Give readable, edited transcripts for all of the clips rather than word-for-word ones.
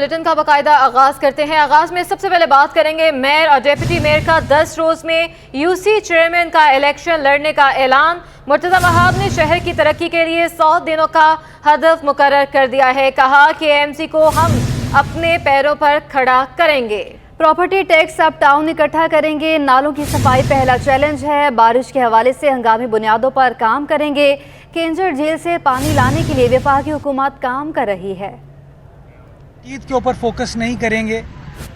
Bulletin کا باقاعدہ آغاز کرتے ہیں۔ آغاز میں سب سے پہلے بات کریں گے میئر اور ڈیپٹی میئر کا 10 روز میں یو سی چیئرمین کا الیکشن لڑنے کا اعلان۔ مرتضی وہاب نے شہر کی ترقی کے لیے 100 دنوں کا ہدف مقرر کر دیا ہے۔ کہا کہ ایم سی کو ہم اپنے پیروں پر کھڑا کریں گے۔ پراپرٹی ٹیکس اب ٹاؤن اکٹھا کریں گے۔ نالوں کی صفائی پہلا چیلنج ہے۔ بارش کے حوالے سے ہنگامی بنیادوں پر کام کریں گے۔ کینجر جھیل سے پانی لانے کے لیے وفاقی حکومت کام کر رہی ہے۔ تنقید کے اوپر فوکس نہیں کریں گے،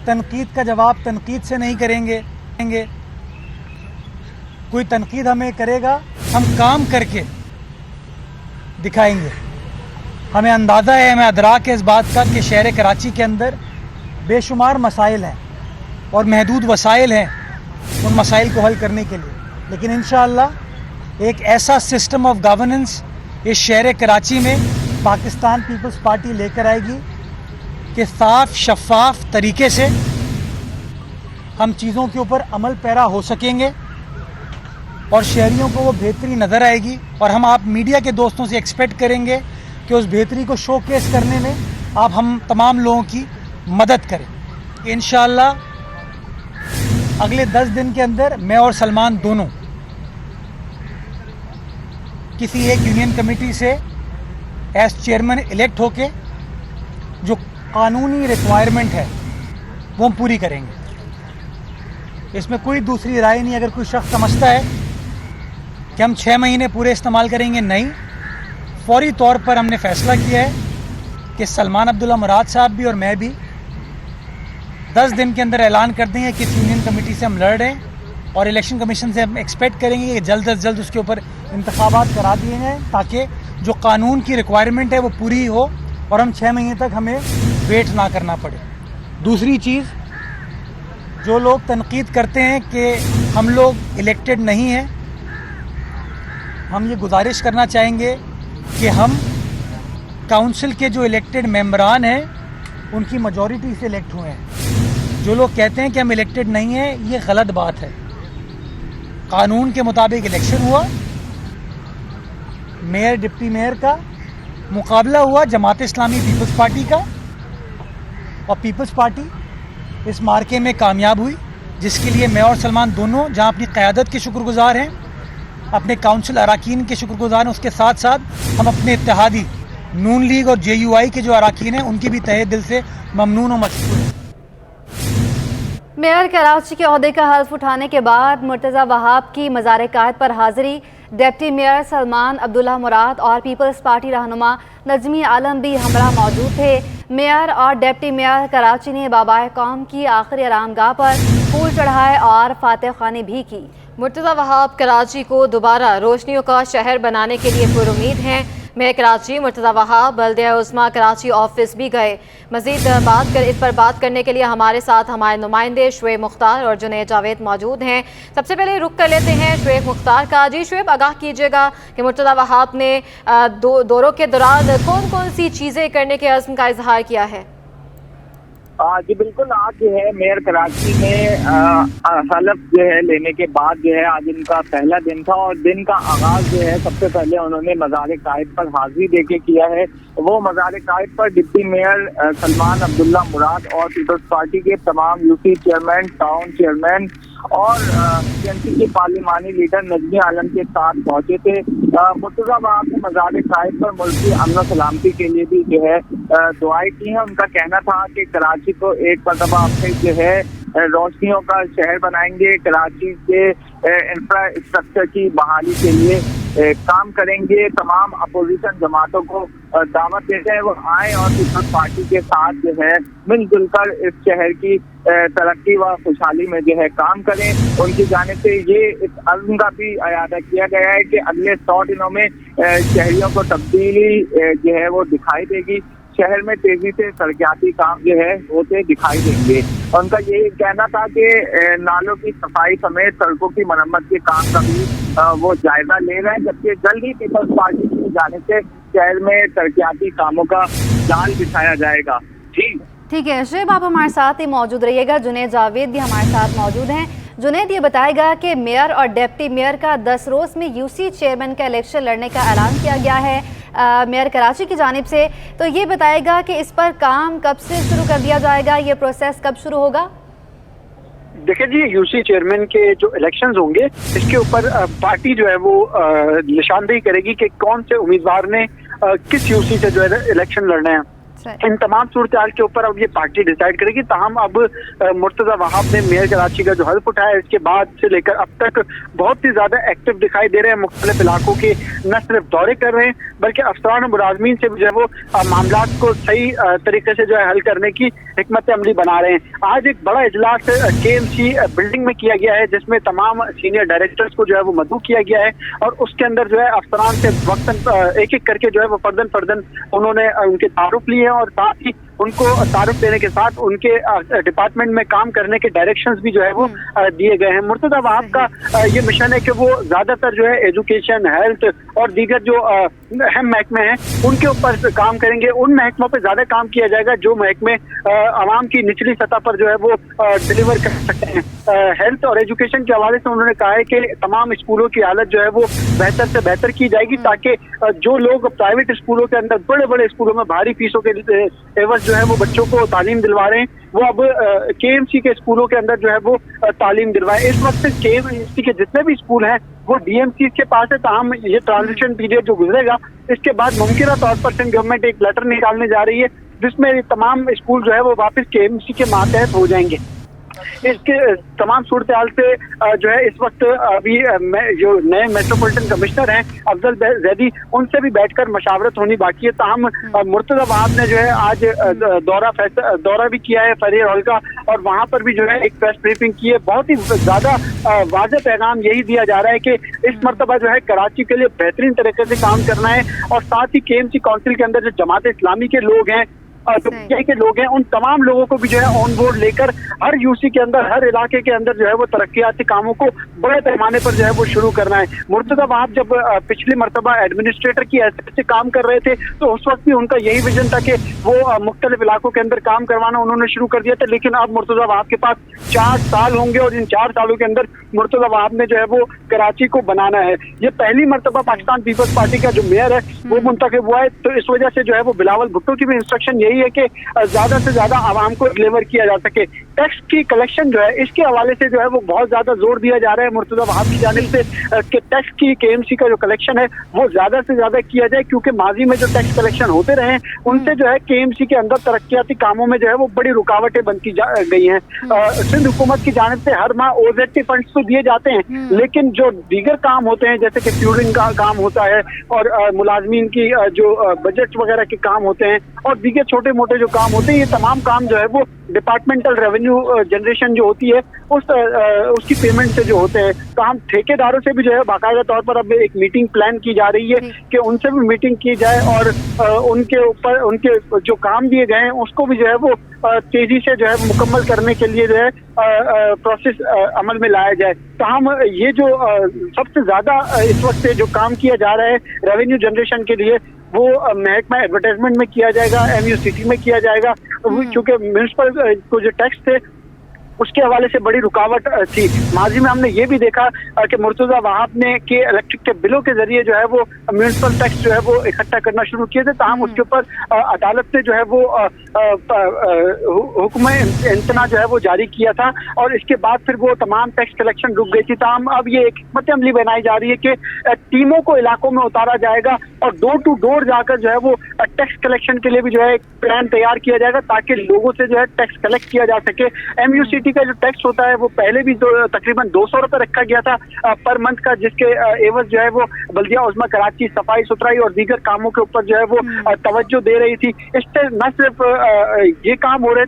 تنقید کا جواب تنقید سے نہیں کریں گے۔ کوئی تنقید ہمیں کرے گا، ہم کام کر کے دکھائیں گے۔ ہمیں اندازہ ہے، ہمیں ادراک ہے اس بات کا کہ شہر کراچی کے اندر بے شمار مسائل ہیں اور محدود وسائل ہیں ان مسائل کو حل کرنے کے لیے، لیکن انشاءاللہ ایک ایسا سسٹم آف گورننس اس شہر کراچی میں پاکستان پیپلز پارٹی لے کر آئے گی کہ صاف شفاف طریقے سے ہم چیزوں کے اوپر عمل پیرا ہو سکیں گے اور شہریوں کو وہ بہتری نظر آئے گی، اور ہم آپ میڈیا کے دوستوں سے ایکسپیکٹ کریں گے کہ اس بہتری کو شو کیس کرنے میں آپ ہم تمام لوگوں کی مدد کریں۔ انشاءاللہ اگلے 10 دن کے اندر میں اور سلمان دونوں کسی ایک یونین کمیٹی سے ایز چیئرمین الیکٹ ہو کے جو قانونی ریکوائرمنٹ ہے وہ ہم پوری کریں گے۔ اس میں کوئی دوسری رائے نہیں۔ اگر کوئی شخص سمجھتا ہے کہ ہم 6 مہینے پورے استعمال کریں گے، نہیں، فوری طور پر ہم نے فیصلہ کیا ہے کہ سلمان عبداللہ مراد صاحب بھی اور میں بھی 10 دن کے اندر اعلان کر دیں گے کہ اس یونین کمیٹی سے ہم لڑ رہے ہیں، اور الیکشن کمیشن سے ہم ایکسپیکٹ کریں گے کہ جلد از جلد اس کے اوپر انتخابات کرا دیے جائیں تاکہ جو قانون کی ریکوائرمنٹ ہے وہ پوری ہو اور ہم 6 مہینے تک ہمیں ویٹ نہ کرنا پڑے۔ دوسری چیز، جو لوگ تنقید کرتے ہیں کہ ہم لوگ الیکٹڈ نہیں ہیں، ہم یہ گزارش کرنا چاہیں گے کہ ہم کونسل کے جو الیکٹڈ ممبران ہیں ان کی میجورٹی سے الیکٹ ہوئے ہیں۔ جو لوگ کہتے ہیں کہ ہم الیکٹڈ نہیں ہیں، یہ غلط بات ہے۔ قانون کے مطابق الیکشن ہوا، میئر ڈپٹی میئر کا مقابلہ ہوا جماعت اسلامی پیپلز پارٹی کا، اور پیپلز پارٹی اس مارکے میں کامیاب ہوئی، جس کے لیے میں اور سلمان دونوں جہاں اپنی قیادت کے شکر گزار ہیں، اپنے کونسل اراکین کے شکر گزار ہیں، اس کے ساتھ ساتھ ہم اپنے اتحادی نون لیگ اور جے یو آئی کے جو اراکین ہیں ان کی بھی تہہ دل سے ممنون و مشکور ہیں۔ میئر کراچی کے عہدے کا حلف اٹھانے کے بعد مرتضی وہاب کی مزار قائد پر حاضری۔ ڈپٹی میئر سلمان عبداللہ مراد اور پیپلز پارٹی رہنما نجمی عالم بھی ہمراہ موجود تھے۔ میئر اور ڈپٹی میئر کراچی نے بابائے قوم کی آخری آرامگاہ پر پھول چڑھائے اور فاتح خوانی بھی کی۔ مرتضی وہاب کراچی کو دوبارہ روشنیوں کا شہر بنانے کے لیے پر امید ہیں۔ میئر کراچی مرتضی وہاب بلدیہ عظمیٰ کراچی آفس بھی گئے۔ مزید اس پر بات کرنے کے لیے ہمارے ساتھ ہمارے نمائندے شعیب مختار اور جنید جاوید موجود ہیں۔ سب سے پہلے رخ کر لیتے ہیں شعیب مختار کا۔ جی شعیب، آگاہ کیجیے گا کہ مرتضی وہاب نے دوروں کے دوران کون کون سی چیزیں کرنے کے عزم کا اظہار کیا ہے؟ جی بالکل، آج جو ہے میئر کراچی میں حلف جو ہے لینے کے بعد جو ہے آج ان کا پہلا دن تھا، اور دن کا آغاز جو ہے سب سے پہلے انہوں نے مزار قائد پر حاضری دے کے کیا ہے۔ وہ مزار قائد پر ڈپٹی میئر سلمان عبداللہ مراد اور پیپلز پارٹی کے تمام U C chairman, town chairman اور ٹی ایم سی کے پارلیمانی لیڈر نجمی عالم کے ساتھ پہنچے تھے۔ مرتضی وہاب نے مزار قائد پر ملکی امن و سلامتی کے لیے بھی جو ہے دعائیں کی ہیں۔ ان کا کہنا تھا کہ کراچی کو ایک مرتبہ اپنے جو ہے روشنیوں کا شہر بنائیں گے، کراچی کے انفراسٹرکچر کی بحالی کے لیے کام کریں گے۔ تمام اپوزیشن جماعتوں کو دعوت دیتے ہیں وہ آئیں اور پیپلز پارٹی کے ساتھ جو ہے مل جل کر اس شہر کی ترقی و خوشحالی میں جو ہے کام کریں۔ ان کی جانب سے یہ اس عزم کا بھی اعادہ کیا گیا ہے کہ اگلے 100 دنوں میں شہریوں کو تبدیلی جو ہے وہ دکھائی دے گی، شہر میں تیزی سے ترقیاتی کام جو ہے ہوتے دکھائی دیں گے۔ ان کا یہ کہنا تھا کہ نالوں کی صفائی سمیت سڑکوں کی مرمت کے کام کا بھی وہ جائزہ لے رہے ہیں، جبکہ جلد ہی پیپلز پارٹی کی جانب سے شہر میں ترقیاتی کاموں کا جال بچھایا جائے گا۔ ٹھیک ہے شعیب، آپ ہمارے ساتھ ہی موجود رہیے گا۔ جنید جاوید بھی ہمارے ساتھ موجود ہیں۔ جنید، یہ بتائے گا کہ میئر اور ڈپٹی میئر کا 10 روز میں یو سی چیئرمین کا الیکشن لڑنے کا اعلان کیا گیا ہے۔ मेयर कराची की जानिब से, तो ये बताएगा कि इस पर काम कब से शुरू कर दिया जाएगा, ये प्रोसेस कब शुरू होगा? देखिए जी, यूसी चेयरमैन के जो इलेक्शंस होंगे इसके ऊपर पार्टी जो है वो निशानदेही करेगी कि कौन से उम्मीदवार ने किस यूसी से जो है इलेक्शन लड़ने हैं। इन तमाम सूरत हाल के ऊपर अब ये पार्टी डिसाइड करेगी। ताहम अब मुर्तजा वहाब ने मेयर कराची का जो हल्फ उठाया, इसके बाद से लेकर अब तक बहुत ही ज्यादा एक्टिव दिखाई दे रहे हैं, मुख्तलिफ इलाकों के न सिर्फ दौरे कर रहे हैं बल्कि अफसरान और मुलाजमीन से भी जो है वो मामला को सही तरीके से जो है हल करने की हिकमत अमली बना रहे हैं। आज एक बड़ा इजलास KMC बिल्डिंग में किया गया है जिसमें तमाम सीनियर डायरेक्टर्स को जो है वो मदऊ किया गया है और उसके अंदर जो है अफसरान से वक्तन एक एक करके जो है वो फर्दन उन्होंने उनके तारुफ लिए और साथ ही उनको तारुफ देने के साथ उनके डिपार्टमेंट में काम करने के डायरेक्शंस भी जो है वो दिए गए हैं। मुर्तजा वहाब का ये मिशन है कि वो ज्यादातर जो है एजुकेशन, हेल्थ और दीगर जो अहम महकमे हैं उनके ऊपर काम करेंगे। उन महकमों पे ज्यादा काम किया जाएगा जो महकमे आवाम की निचली सतह पर जो है वो डिलीवर कर सकते हैं। हेल्थ और एजुकेशन के हवाले से उन्होंने कहा है कि तमाम स्कूलों की हालत जो है वो बेहतर से बेहतर की जाएगी ताकि जो लोग प्राइवेट स्कूलों के अंदर बड़े बड़े स्कूलों में भारी फीसों के एवज जो है वो बच्चों को तालीम दिलवा रहे हैं वो अब KMC के स्कूलों के अंदर जो है वो तालीम दिलवाए। इस वक्त KMC के जितने भी स्कूल हैं वो DMC के पास है। ताहम ये ट्रांजिशन पीरियड जो गुजरेगा इसके बाद मुमकिन तौर पर सिंध गवर्नमेंट एक लेटर निकालने जा रही है जिसमें तमाम स्कूल जो है वो वापस KMC के मातहत हो जाएंगे। इसके तमाम सूरत हाल से जो है इस वक्त अभी जो नए मेट्रोपॉलिटन कमिश्नर हैं अफजल जैदी उनसे भी बैठकर मशावरत होनी बाकी है। ताहम मुर्तजा वहाब ने जो है आज दौरा भी किया है फरीर हॉल का और वहां पर भी जो है एक प्रेस ब्रीफिंग की है। बहुत ही ज्यादा वाज़ेह पैगाम यही दिया जा रहा है कि इस मरतबा जो है कराची के लिए बेहतरीन तरीके से काम करना है और साथ ही KMC काउंसिल के अंदर जो जमात इस्लामी के लोग हैं जो PI के लोग हैं उन तमाम लोगों को भी जो है ऑन बोर्ड लेकर हर यूसी के अंदर हर इलाके के अंदर जो है वो तरक्याती कामों को बड़े पैमाने पर जो है वो शुरू करना है। मुर्तजा वहाब जब पिछली मरतबा एडमिनिस्ट्रेटर की हैसियत से काम कर रहे थे तो उस वक्त भी उनका यही विजन था कि वो मुख्तलिफ इलाकों के अंदर काम करवाना उन्होंने शुरू कर दिया था। लेकिन अब मुर्तजा वहाब के पास 4 साल होंगे और इन 4 सालों के अंदर मुर्तजा वहाब ने जो है वो कराची को बनाना है। ये पहली मरतबा पाकिस्तान पीपल्स पार्टी का जो मेयर है वो मुंतखब हुआ है तो इस वजह से जो है वो बिलावल भुट्टो की भी इंस्ट्रक्शन यही है कि ज्यादा से ज्यादा आवाम को डिलीवर किया जा सके। टैक्स की कलेक्शन जो है इसके हवाले से जो है वो बहुत ज्यादा जोर दिया जा रहा है मुर्तजा वहाब की जानिब से कि टैक्स की KMC का जो कलेक्शन है वो ज्यादा से ज्यादा किया जाए क्योंकि माजी में जो टैक्स कलेक्शन होते रहे उनसे जो है KMC के अंदर तरक्याती कामों में जो है वो बड़ी रुकावटें बनती गई हैं। सिंध हुकूमत की जानिब से हर माह OZT फंड्स तो दिए जाते हैं लेकिन जो दीगर काम होते हैं जैसे कि फ्यूलिंग का काम होता है और मुलाजमीन की जो बजट वगैरह के काम होते हैं और दीगर छोटे मोटे जो काम होते हैं ये तमाम काम जो है वो डिपार्टमेंटल रेवेन्यू जनरेशन जो होती है उसकी पेमेंट से जो होते हैं। तो हम ठेकेदारों से भी जो है बाकायदा तौर पर अब एक मीटिंग प्लान की जा रही है कि उनसे भी मीटिंग की जाए और उनके ऊपर उनके जो काम दिए गए हैं उसको भी जो है वो तेजी से जो है मुकम्मल करने के लिए जो है प्रोसेस अमल में लाया जाए। तो हम ये जो सबसे ज्यादा इस वक्त जो काम किया जा रहा है रेवेन्यू जनरेशन के लिए वो महकमा एडवर्टाइजमेंट में किया जाएगा, MUCT में किया जाएगा क्योंकि म्यूनिसिपल को जो टैक्स थे उसके हवाले से बड़ी रुकावट थी। माजी में हमने ये भी देखा कि मुर्तजा वहाब ने के इलेक्ट्रिक के बिलों के जरिए जो है वो म्यूनिसिपल टैक्स जो है वो इकट्ठा करना शुरू किए थे। ताहम उसके ऊपर अदालत ने जो है वो हुक्म इम्तना जो है वो जारी किया था और इसके बाद फिर वो तमाम टैक्स कलेक्शन रुक गई थी। ताहम अब ये एक हिकमत अमली बनाई जा रही है कि टीमों को इलाकों में उतारा जाएगा और डोर टू डोर जाकर जो है वो टैक्स कलेक्शन के लिए भी जो है एक प्लान तैयार किया जाएगा ताकि लोगों से जो है टैक्स कलेक्ट किया जा सके। MUCT का जो टैक्स होता है वो पहले भी तकरीबन 200 रुपए रखा गया था पर मंथ का जिसके एवज जो है वो बल्दिया उज़्मा कराची सफाई सुथराई और दीगर कामों के ऊपर जो है वो तवज्जो दे रही थी। इससे न सिर्फ ये काम हो रहे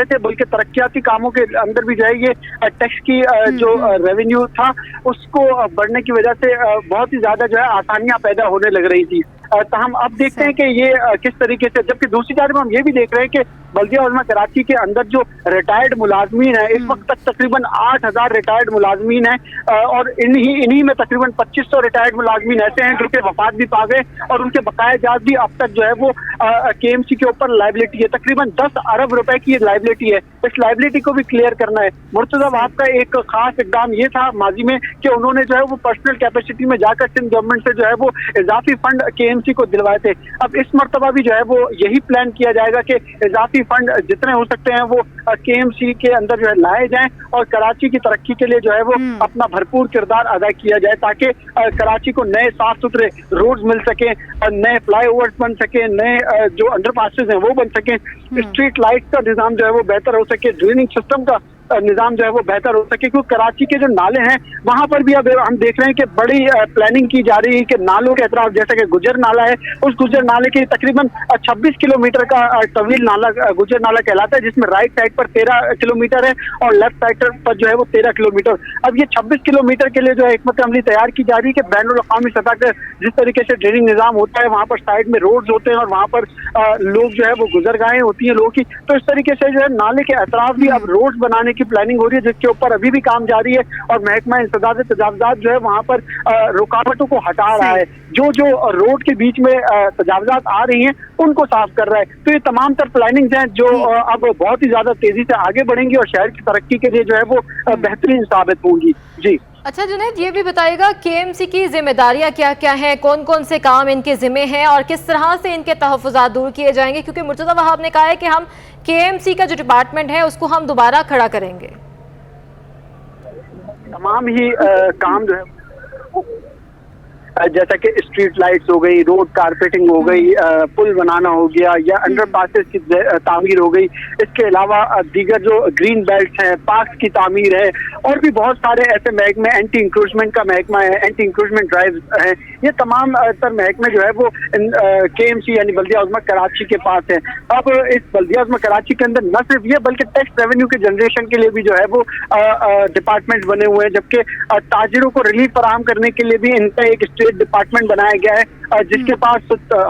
थे बल्कि तरक्याती कामों के अंदर भी जो है ये टैक्स की जो रेवेन्यू था उसको बढ़ने की वजह से बहुत ही ज्यादा जो है आसानियां पैदा होने लग रही थी। तो हम अब देखते हैं कि ये किस तरीके से, जबकि दूसरी जानब हम ये भी देख रहे हैं कि बल्दिया उज़्मा कराची के अंदर जो रिटायर्ड मुलाजमीन है इस वक्त तक तकरीबन 8000 रिटायर्ड मुलाजमीन है और इन्हीं में तकरीबन 2500 रिटायर्ड मुलाजमीन ऐसे हैं जो कि वफात भी पा गए और उनके बकाया जात भी अब तक जो है वो KMC के ऊपर लाइबिलिटी है। तकरीबन 10 अरब रुपए की लाइबिलिटी है। इस लाइबिलिटी को भी क्लियर करना है। मुर्तजा वहाब का एक खास इकदाम ये था माजी में कि उन्होंने जो है वो पर्सनल कैपेसिटी में जाकर सिंध गवर्नमेंट से जो है वो इजाफी फंड KMC KMC को दिलवाए थे। अब इस मर्तबा भी जो है वो यही प्लान किया जाएगा कि इजाफी फंड जितने हो सकते हैं वो KMC के अंदर जो है लाए जाएं और कराची की तरक्की के लिए जो है वो अपना भरपूर किरदार अदा किया जाए, ताकि कराची को नए साफ सुथरे रोड्स मिल सके, नए फ्लाईओवर्स बन सके, नए जो अंडरपासेस हैं वो बन सके, स्ट्रीट लाइट का निजाम जो है वो बेहतर हो सके, ड्रेनिंग सिस्टम का निजाम जो है वो बेहतर हो सके। क्योंकि कराची के जो नाले हैं वहां पर भी अब हम देख रहे हैं कि बड़ी प्लानिंग की जा रही है कि नालों के अतराफ, जैसे कि गुजर नाला है, उस गुजर नाले के तकरीबन 26 किलोमीटर का तवील नाला गुजर नाला कहलाता है, जिसमें राइट साइड पर 13 किलोमीटर है और लेफ्ट साइड पर जो है वो 13 किलोमीटर। अब ये 26 किलोमीटर के लिए जो है हिकमत अमली तैयार की जा रही है कि बैनुल अक़वामी सतह पर जिस तरीके से ड्रेनिंग निजाम होता है, वहाँ पर साइड में रोड्स होते हैं और वहाँ पर लोग जो है वो गुजरगाहें होती हैं लोगों की, तो इस तरीके से जो है नाले के अतराफ भी अब रोड्स बनाने की प्लानिंग हो रही है, जिसके ऊपर अभी भी काम जारी है और महकमा इंसदाद तजावुज़ात जो है वहाँ पर रुकावटों को हटा रहा है। जो रोड के बीच में तजावुज़ात आ रही हैं उनको साफ कर रहा है। तो ये तमाम तर प्लानिंग्स हैं जो अब बहुत ही ज्यादा तेजी से आगे बढ़ेंगी और शहर की तरक्की के लिए जो है वो बेहतरीन साबित होंगी। जी अच्छा जुनैद, ये भी बताइएगा KMC की जिम्मेदारियां क्या क्या हैं, कौन कौन से काम इनके जिम्मे हैं और किस तरह से इनके तहफ़्फ़ुज़ात दूर किए जाएंगे, क्योंकि मुर्तज़ा वहाब ने कहा है कि हम KMC का जो डिपार्टमेंट है उसको हम दोबारा खड़ा करेंगे। तमाम ही काम जो है जैसा कि स्ट्रीट लाइट्स हो गई, रोड कारपेटिंग हो गई, पुल बनाना हो गया या अंडरपासेस की तामीर हो गई, इसके अलावा दीगर जो ग्रीन बेल्ट हैं, पार्क्स की तामीर है और भी बहुत सारे ऐसे महकमे, एंटी इंक्रोचमेंट का महकमा है, एंटी इंक्रोचमेंट ड्राइव है, ये तमाम तर महकमे जो है वो KMC यानी बल्दिया उज़्मा कराची के पास है। अब इस बल्दिया उज़्मा कराची के अंदर न सिर्फ ये बल्कि टैक्स रेवेन्यू के जनरेशन के लिए भी जो है वो डिपार्टमेंट बने हुए हैं, जबकि ताजिरों को रिलीफ फराहम करने के लिए भी इनका एक डिपार्टमेंट बनाया गया है, जिसके पास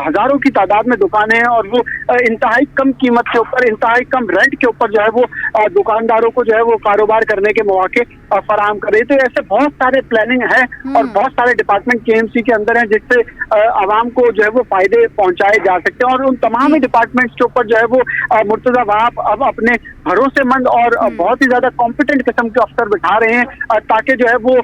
हजारों की तादाद में दुकानें हैं और वो इंतहाई कम कीमत के ऊपर, इंतहाई कम रेंट के ऊपर जो है वो दुकानदारों को जो है वो कारोबार करने के मौके फराहम कर रही है। तो ऐसे बहुत सारे प्लानिंग है और बहुत सारे डिपार्टमेंट KMC के अंदर हैं जिससे आवाम को जो है वो फायदे पहुंचाए जा सकते हैं और उन तमाम ही डिपार्टमेंट्स के ऊपर जो है वो मुर्तज़ा वहाब अब अपने भरोसेमंद और बहुत ही ज्यादा कॉम्पिटेंट किस्म के अफसर बिठा रहे हैं ताकि जो है वो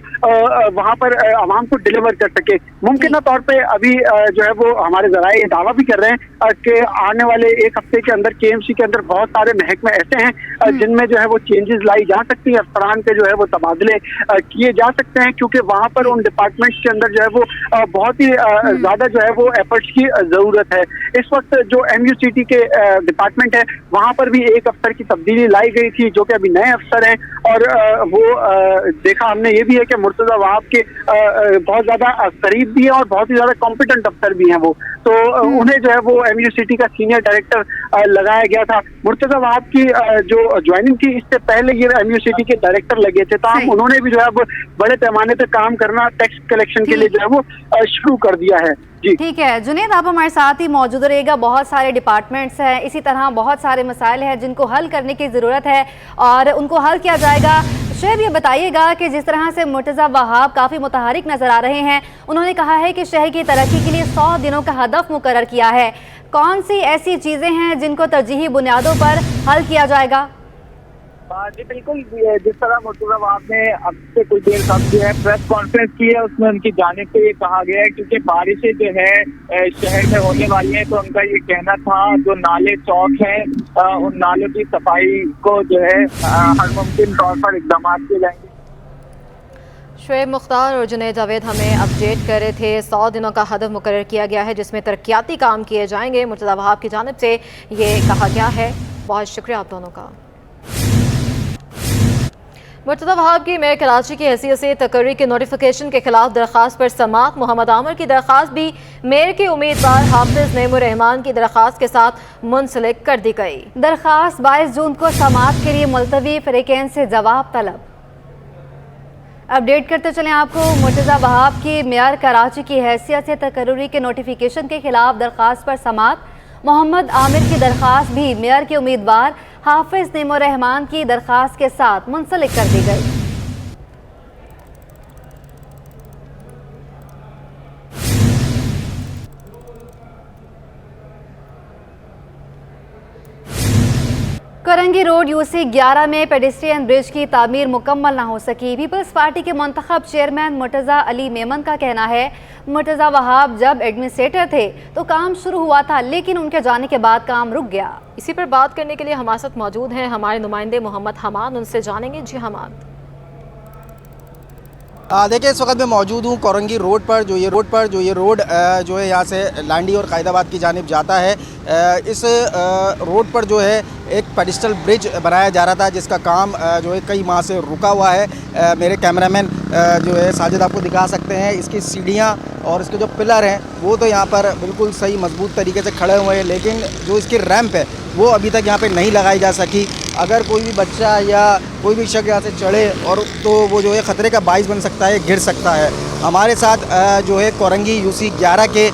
वहाँ पर आवाम को डिलीवर कर सके। मुमकिन तौर पर अभी जो है वो हमारे जराए ये दावा भी कर रहे हैं कि आने वाले एक हफ्ते के अंदर KMC के अंदर बहुत सारे महकमे ऐसे हैं जिनमें जो है वो चेंजेस लाई जा सकती है, अफसरान के जो है वो तबादले किए जा सकते हैं, क्योंकि वहाँ पर उन डिपार्टमेंट्स के अंदर जो है वो बहुत ही ज्यादा जो है वो एफर्ट्स की जरूरत है। इस वक्त जो MUCT के डिपार्टमेंट है वहाँ पर भी एक अफसर की तब्दीली लाई गई थी जो कि अभी नए अफसर हैं और वो देखा हमने ये भी है कि मुर्तज़ा वहाब के बहुत ज्यादा करीब भी है और बहुत ही ज्यादा कॉम्पिटेंट अफसर भी हैं वो, तो उन्हें जो है वो MUCT का सीनियर डायरेक्टर लगाया गया था। मुर्तज़ा वहाब की जो ज्वाइनिंग थी इससे पहले ये MUCT के डायरेक्टर लगे थे, ताहम उन्होंने भी जो है बड़े पैमाने पे काम करना टैक्स कलेक्शन के लिए जो है वो शुरू कर दिया है। जी ठीक है जुनैद, आप हमारे साथ ही मौजूद रहेगा। बहुत सारे डिपार्टमेंट्स हैं, इसी तरह बहुत सारे मसाइल हैं जिनको हल करने की ज़रूरत है और उनको हल किया जाएगा। शेर ये बताइएगा कि जिस तरह से मुर्तज़ा वहाब काफ़ी मुतहरिक नज़र आ रहे हैं, उन्होंने कहा है कि शहर की तरक्की के लिए 100 दिनों का हदफ मुकर्रर किया है, कौन सी ऐसी चीज़ें हैं जिनको तरजीही बुनियादों पर हल किया जाएगा? जी बिल्कुल, जिस तरह मुर्तज़ा वहाब ने अब से कुछ देर कम जो है प्रेस कॉन्फ्रेंस की है उसमें उनकी जानिब से ये कहा गया है क्योंकि बारिशें जो है शहर में होने वाली हैं, तो उनका ये कहना था जो नाले चौक हैं उन नालों की सफाई को जो है हर मुमकिन तौर पर इक़दाम किए जाएंगे। शुएब मुख्तार और जुनैद जावेद हमें अपडेट कर रहे थे। 100 दिनों का हदफ मुकर्रर किया गया है जिसमें तरक्याती काम किए जाएंगे, मुर्तज़ा वहाब की जानिब से ये कहा गया है। बहुत शुक्रिया आप दोनों का। मुर्तज़ा वहाब की मेयर कराची की हैसियत से तकर्री के नोटिफिकेशन के खिलाफ दरख्वास्त पर समाअत, मोहम्मद आमिर की दरख्वास्त भी मेयर के उम्मीदवार हाफिज नईमुर रहमान की दरख्वास्त के साथ मुंसलिक कर दी गई। दरख्वास्त 22 जून को समाअत के लिए मुलतवी, फ़रीक़ैन से जवाब तलब। अपडेट करते चलें आपको, मुर्तज़ा वहाब की मेयर कराची की हैसियत से तकर्री के नोटिफिकेशन के खिलाफ दरख्वास्त पर समाअत, मोहम्मद आमिर की दरख्वास्त भी मेयर के उम्मीदवार हाफिज नईमुर रहमान की दरख्वास्त के साथ मुंसलिक कर दी गई। करंगी रोड यूसी 11 में पेडेस्ट्रियन ब्रिज की तामीर मुकम्मल ना हो सकी। पीपल्स पार्टी के मुंतखब चेयरमैन मुर्तज़ा अली मेमन का कहना है, मुर्तज़ा वहाब जब एडमिनिस्ट्रेटर थे तो काम शुरू हुआ था, लेकिन उनके जाने के बाद काम रुक गया। इसी पर बात करने के लिए हमारे साथ मौजूद हैं हमारे नुमाइंदे मोहम्मद हमाद, उनसे जानेंगे। जी हमाद। देखिए, इस वक्त मैं मौजूद हूँ कोरंगी रोड पर। जो ये रोड जो है यहाँ से लांडी और कायदाबाद की जानिब जाता है। इस रोड पर जो है एक पेडिस्टल ब्रिज बनाया जा रहा था, जिसका काम जो है कई माह से रुका हुआ है। मेरे कैमरामैन जो है साजिद आपको दिखा सकते हैं, इसकी सीढ़ियाँ और इसके जो पिलर हैं वो तो यहाँ पर बिल्कुल सही मजबूत तरीके से खड़े हुए हैं, लेकिन जो इसकी रैंप है वो अभी तक यहाँ पे नहीं लगाई जा सकी। अगर कोई भी बच्चा या कोई भी शख्स यहाँ से चढ़े और तो वो जो है ख़तरे का बाइस बन सकता है, गिर सकता है। हमारे साथ जो है कोरंगी यूसी 11 के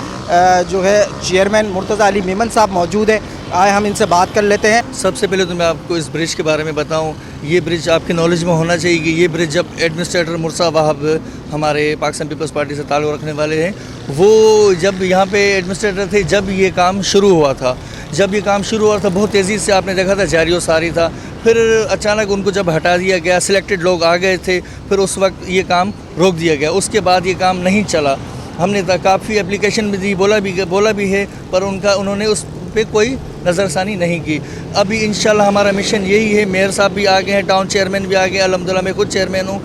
जो है चेयरमैन मुर्तज़ा अली मेमन साहब मौजूद हैं। आए हम इनसे बात कर लेते हैं। सबसे पहले तो मैं आपको इस ब्रिज के बारे में बताऊं, ये ब्रिज आपके नॉलेज में होना चाहिए कि ये ब्रिज जब एडमिनिस्ट्रेटर मुर्तज़ा वहाब हमारे पाकिस्तान पीपल्स पार्टी से ताल्लुक़ रखने वाले हैं, वो जब यहाँ पे एडमिनिस्ट्रेटर थे, जब ये काम शुरू हुआ था बहुत तेज़ी से आपने देखा था, जारी और सारी था। फिर अचानक उनको जब हटा दिया गया, सिलेक्टेड लोग आ गए थे, फिर उस वक्त ये काम रोक दिया गया। उसके बाद ये काम नहीं चला। हमने काफ़ी एप्लीकेशन भी दी, बोला भी है, पर उन्होंने उस पे कोई नज़रसानी नहीं की। अभी इंशाल्लाह हमारा मिशन यही है। मेयर साहब भी आ गए हैं, टाउन चेयरमैन भी आ गए, अल्हम्दुलिल्लाह मैं खुद चेयरमैन हूँ।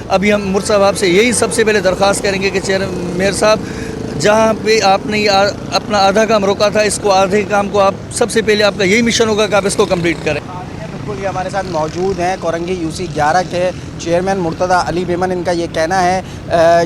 अभी हम मुर्तज़ा वहाब से यही सबसे पहले दरख्वास्त करेंगे कि मेयर साहब, जहाँ पे आपने अपना आधा काम रोका था, इसको आधे काम को आप सबसे पहले आपका यही मिशन होगा कि आप इसको कंप्लीट करें। बिल्कुल, ये हमारे साथ मौजूद हैं कोरंगी यूसी 11 के चेयरमैन मुर्तज़ा अली मेमन। इनका ये कहना है,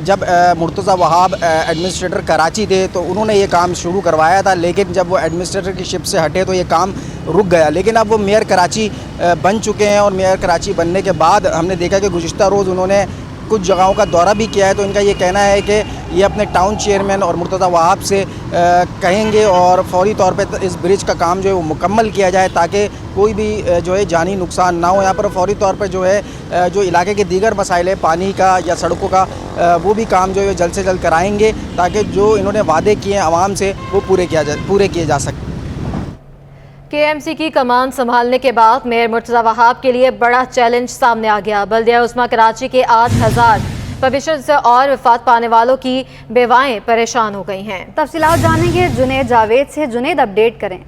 जब मुर्तज़ा वहाब एडमिनिस्ट्रेटर कराची थे तो उन्होंने ये काम शुरू करवाया था, लेकिन जब वो एडमिनिस्ट्रेटर की शिप से हटे तो ये काम रुक गया। लेकिन अब वो मेयर कराची बन चुके हैं और मेयर कराची बनने के बाद हमने देखा कि गुज़िश्ता रोज़ उन्होंने कुछ जगहों का दौरा भी किया है। तो इनका ये कहना है कि ये अपने टाउन चेयरमैन और मुर्तज़ा वहाब से कहेंगे और फौरी तौर पे इस ब्रिज का काम जो है वो मुकम्मल किया जाए, ताकि कोई भी जो है जानी नुकसान ना हो। यहाँ पर फौरी तौर पर जो है जो इलाके के दीगर मसाइल है, पानी का या सड़कों का, वो भी काम जो है जल्द से जल्द कराएंगे, ताकि जो इन्होंने वादे किए हैं आवाम से वो पूरे किए जा सकें। केएमसी की कमान संभालने के बाद मेयर मुर्तज़ा वहाब के लिए बड़ा चैलेंज सामने आ गया। बल्दिया उस्मा कराची के 8000 प्रोविजन और वफात पाने वालों की बेवाएं परेशान हो गई हैं। तफसीलात जानेंगे जुनेद जावेद से। जुनेद, अपडेट करें।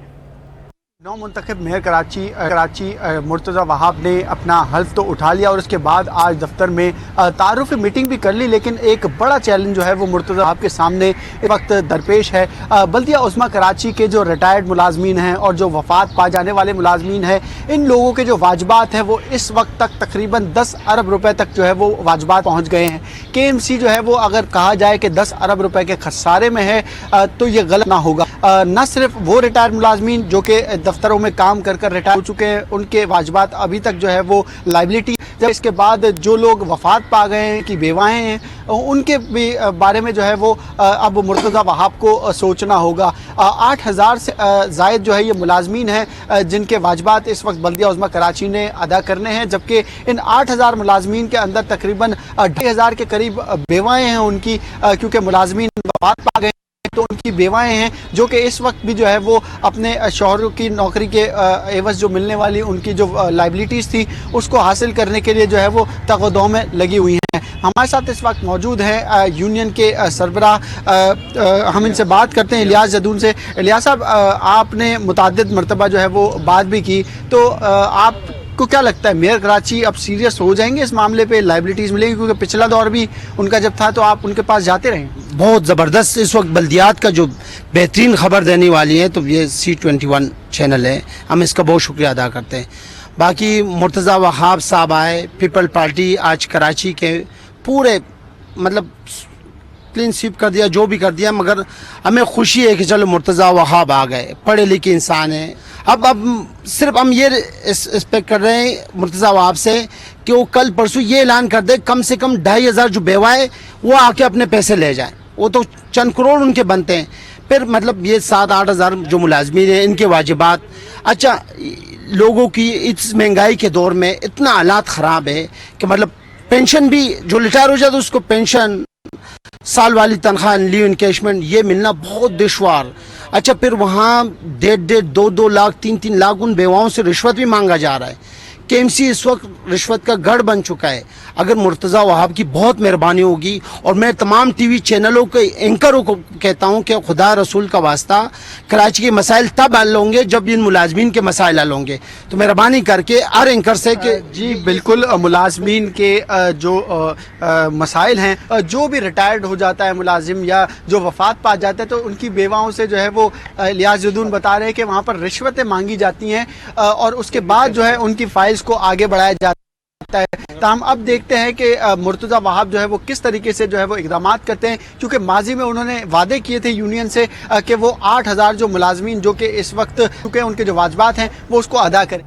नौ मुंतखब मेयर कराची मुर्तज़ा वहाब ने अपना हल्फ तो उठा लिया और उसके बाद आज दफ्तर में तारुफ़ी मीटिंग भी कर ली, लेकिन एक बड़ा चैलेंज जो है वो मुर्तज़ा वहाब के सामने इस वक्त दरपेश है। बल्दिया उस्मा कराची के जो रिटायर्ड मुलाजमीन हैं और जो वफात पा जाने वाले मुलाजमीन हैं, इन लोगों के जो वाजबात हैं वो इस वक्त तक तकरीबन 10 अरब रुपए तक जो है वो वाजबात पहुँच गए हैं। KMC जो है वो अगर कहा जाए कि 10 अरब रुपए के खसारे में है तो ये गलत ना होगा। न सिर्फ वो रिटायर्ड मुलाजमीन जो कि दफ्तरों में काम कर रिटायर हो चुके हैं, उनके वाजबात अभी तक जो है वो लाइबिलिटी, जब इसके बाद जो लोग वफात पा गए हैं कि बेवाएं हैं, उनके भी बारे में जो है वो अब मुर्तज़ा वहाब को सोचना होगा। 8000 से ज़ायद जो है ये मुलाजमीन हैं जिनके वाजबात इस वक्त बल्दिया उज़्मा कराची ने अदा करने हैं, जबकि इन 8000 मुलाजमीन के अंदर तकरीबन 2500 के करीब बेवाएं हैं उनकी, क्योंकि मुलाजमीन वफात पा गए तो उनकी बेवाएं हैं जो कि इस वक्त भी जो है वो अपने शौहरों की नौकरी के एवज़ जो मिलने वाली उनकी जो लाइबिलिटीज़ थी उसको हासिल करने के लिए जो है वो तगदो में लगी हुई हैं। हमारे साथ इस वक्त मौजूद हैं यूनियन के सरबराह, हम इनसे बात करते हैं इलियास जदून से। इलियास साहब, आपने मुतअद्दिद मरतबा जो है वो बात भी की, तो आपको क्या लगता है मेयर कराची अब सीरियस हो जाएंगे इस मामले पे, लाइबिलिटीज़ मिलेगी? क्योंकि पिछला दौर भी उनका जब था तो आप उनके पास जाते रहे। बहुत ज़बरदस्त इस वक्त बल्दियात का जो बेहतरीन खबर देने वाली है तो ये C21 चैनल है, हम इसका बहुत शुक्रिया अदा करते हैं। बाकी मुर्तज़ा वहाब साहब आए, पीपल पार्टी आज कराची के पूरे मतलब क्लीन स्वीप कर दिया, जो भी कर दिया, मगर हमें खुशी है कि चलो मुर्तज़ा वहाब आ गए, पढ़े लिखे इंसान हैं। अब सिर्फ हम ये एक्सपेक्ट कर रहे हैं मुर्तज़ा वहाब से कि वो कल परसों ये ऐलान कर दे कम से कम 2500 जो बेवाए वो आके अपने पैसे ले जाएं। वो तो चंद करोड़ उनके बनते हैं, फिर मतलब ये 7-8 हज़ार जो मुलाजमीन हैं इनके वाजिबात। अच्छा, लोगों की इस महंगाई के दौर में इतना हालात ख़राब है कि मतलब पेंशन भी जो रिटायर हो जाए तो उसको पेंशन, साल वाली तनख्वाह, लीव इनकेशमेंट ये मिलना बहुत दुश्वार। अच्छा फिर वहाँ 1.5, 2 लाख, 3 लाख उन बेवाओं से रिश्वत भी मांगा जा रहा है। KMC इस वक्त रिश्वत का गढ़ बन चुका है। अगर मुर्तज़ा वहाब की बहुत मेहरबानी होगी, और मैं तमाम TV चैनलों के एंकरों को कहता हूँ कि खुदा रसूल का वास्ता, कराची के मसाइल तब हल होंगे जब इन मुलाजमीन के मसाइल हल होंगे। तो मेहरबानी करके हर एंकर से कि जी बिल्कुल, मुलाजमीन के जो मसाइल हैं, जो भी रिटायर्ड हो जाता है मुलाजिम या जो वफात पा जाता है, तो उनकी बेवाओं से जो है वो लियाजुद्दीन बता रहे हैं कि वहाँ पर रिश्वतें मांगी जाती हैं और उसके बाद जो है उनकी फाइल्स को आगे बढ़ाया जाता है। तो हम अब देखते हैं कि मुर्तज़ा वहाब जो है वो किस तरीके से जो है वो इक़दामात करते हैं, क्योंकि माजी में उन्होंने वादे किए थे यूनियन से कि वो 8,000 जो मुलाजमीन जो कि इस वक्त चुके हैं उनके जो वाजबात हैं वो उसको अदा करें।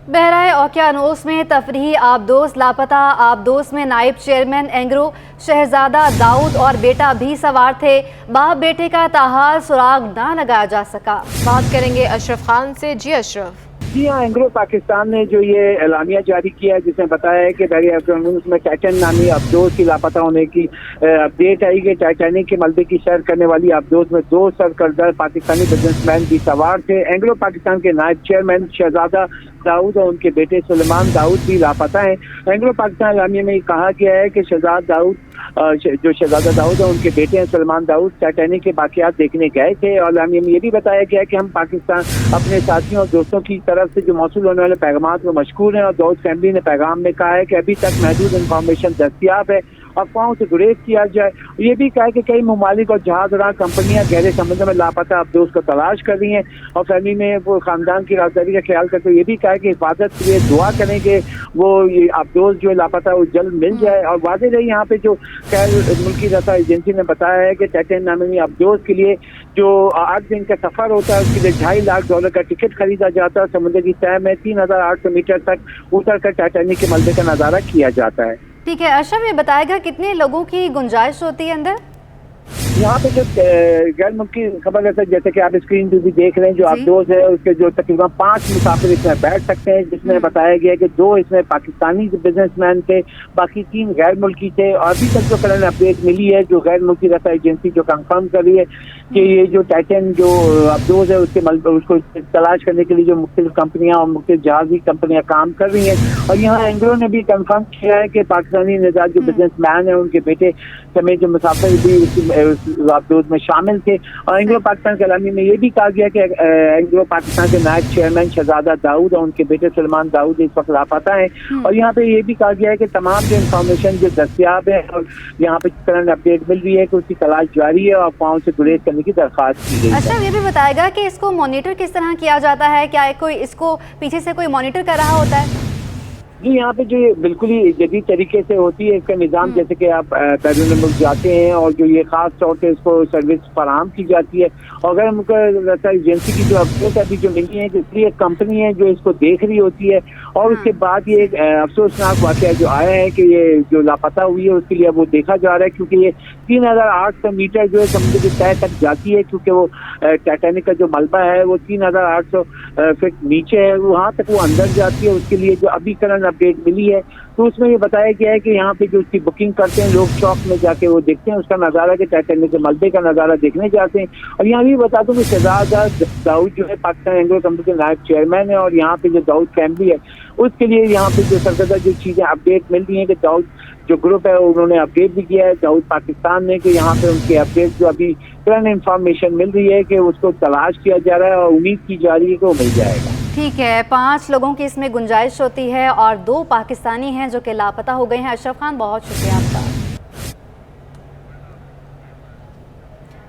बहराए ओकियानोस में तफरीही आबदोज लापता। आबदोज में नायब चेयरमैन एंग्रो शहजादा दाऊद और बेटा भी सवार थे। बाप बेटे का ताहाल सुराग ना लगाया जा सका। बात करेंगे अशरफ खान से। जी अशरफ। जी हाँ, एंग्लो पाकिस्तान ने जो ये एलानिया जारी किया है जिसमें बताया है कि बहरी अफगानिस्तान में टाइटन नामी अबदोज की लापता होने की अपडेट आई कि टाइटैनिक के मलबे की सैर करने वाली अबदोज में 2 सरकर्दा पाकिस्तानी बिजनेसमैन भी सवार थे। एंग्लो पाकिस्तान के नायब चेयरमैन शहजादा दाऊद और उनके बेटे सुलेमान दाऊद भी लापता हैं। एंग्लो पाकिस्तान एलानिया में कहा गया है कि शहजादा दाऊद और उनके बेटे हैं सुलेमान दाऊद टाइटैनिक के बाकियात देखने गए थे। और एलानिया में ये भी बताया गया कि हम पाकिस्तान अपने साथियों और दोस्तों की तरफ से जो मौसूल होने वाले पैगाम को मशकूर हैं। और दाऊद फैमिली ने पैगाम में कहा है कि अभी तक महदूद इंफॉर्मेशन दस्तियाब है, अफवाहों से गुरेज किया जाए। ये भी कहा कि कई ममालिक और जहाज राह कंपनियां गहरे समंदर में लापता अबदोज को तलाश कर रही हैं और फैमिली में वो खानदान की राजदारी का ख्याल करते हुए ये भी कहा कि हिफाजत के लिए दुआ करें कि वो ये अबदोज जो लापता वो जल्द मिल जाए। और वादे रही यहाँ पे जो खैर मुल्की रसा एजेंसी ने बताया है कि टाइटैनिक नामी अबदोज के लिए जो 8 दिन का सफर होता है उसके लिए $2.5 लाख का टिकट खरीदा जाता है। समुद्र की तह में 3,800 मीटर तक उतर कर टाइटैनिक के मलबे का नजारा किया जाता है। ठीक है अशरफ, ये बताएगा कितने लोगों की गुंजाइश होती है अंदर? यहाँ पे जो गैर मुल्की खबर है जैसे कि आप स्क्रीन पे भी देख रहे हैं, जो अबदोज है उसके जो तकरीबन 5 मुसाफिर इसमें बैठ सकते हैं, जिसमें बताया गया कि 2 इसमें पाकिस्तानी बिजनेसमैन थे, बाकी 3 गैर मुल्की थे। और अभी तक जो करंट अपडेट मिली है जो गैर मुल्की रसा एजेंसी जो कंफर्म कर रही है कि ये जो टाइटन जो अबदोज है उसको तलाश करने के लिए जो मुख्तलिफ कंपनियां और मुख्तलिफ जहाजी कंपनियां काम कर रही हैं। और यहाँ एंग्रो ने भी कंफर्म किया है कि पाकिस्तानी निजात जो बिजनेसमैन है उनके बेटे समेत जो मुसाफिर भी अबदोज में शामिल थे। और एंग्लो पाकिस्तान के एलानी में ये भी कहा गया कि एंग्लो पाकिस्तान के नायब चेयरमैन शहजादा दाऊद और उनके बेटे सुलेमान दाऊद इस वक्त लापता है। और यहाँ पे ये भी कहा गया है कि तमाम जो इन्फॉर्मेशन जो दस्तियाब है और यहाँ पे करंट अपडेट मिल रही है कि उसकी तलाश जारी है और अफवाहों से गुरेज करने की दरख्वास्त की गई है। अच्छा, ये भी बताएगा कि इसको मॉनिटर किस तरह किया जाता है? क्या कोई इसको पीछे से कोई मॉनिटर कर रहा होता है? जी, यहाँ पे जो बिल्कुल ही जदीद तरीके से होती है इसका निज़ाम, जैसे कि आप बैरून मुल्क जाते हैं और जो ये खास तौर पे इसको सर्विस फराहम की जाती है। और अगर हमको एजेंसी की जो अपडेट अभी जो मिली है इसलिए एक कंपनी है जो इसको देख रही होती है। और उसके बाद ये एक अफसोसनाक वाक़या जो आया है कि ये जो लापता हुई है उसके लिए वो देखा जा रहा है, क्योंकि ये 3,800 मीटर जो है समुद्र की तह तक जाती है, क्योंकि वो टाइटैनिक का जो मलबा है वो 3,800 फीट नीचे है, वहाँ तक वो अंदर जाती है। उसके लिए जो अभी करंट अपडेट मिली है तो उसमें ये बताया गया है कि यहाँ पे जो उसकी बुकिंग करते हैं लोग चौक में जाके वो देखते हैं उसका नज़ारा के टाइटैनिक के मलबे का नज़ारा देखने जाते हैं। और यहाँ भी बता दूं कि शहजादा दाऊद जो है पाकिस्तान एंग्लो कंपनी के नायब चेयरमैन है और यहाँ पे जो दाऊद फैमिली है उसके लिए यहाँ पे जो सरकर्दा जो चीज़ें अपडेट मिल रही हैं कि दाऊद जो ग्रुप है उन्होंने अपडेट भी किया है दाऊद पाकिस्तान ने कि यहाँ पे उनके अपडेट जो अभी करंट इंफॉर्मेशन मिल रही है कि उसको तलाश किया जा रहा है और उम्मीद की जा रही है कि वो मिल जाएगा। ठीक है, 5 लोगों की इसमें गुंजाइश होती है और 2 पाकिस्तानी हैं जो कि लापता हो गए हैं। अशरफ खान, बहुत शुक्रिया आपका।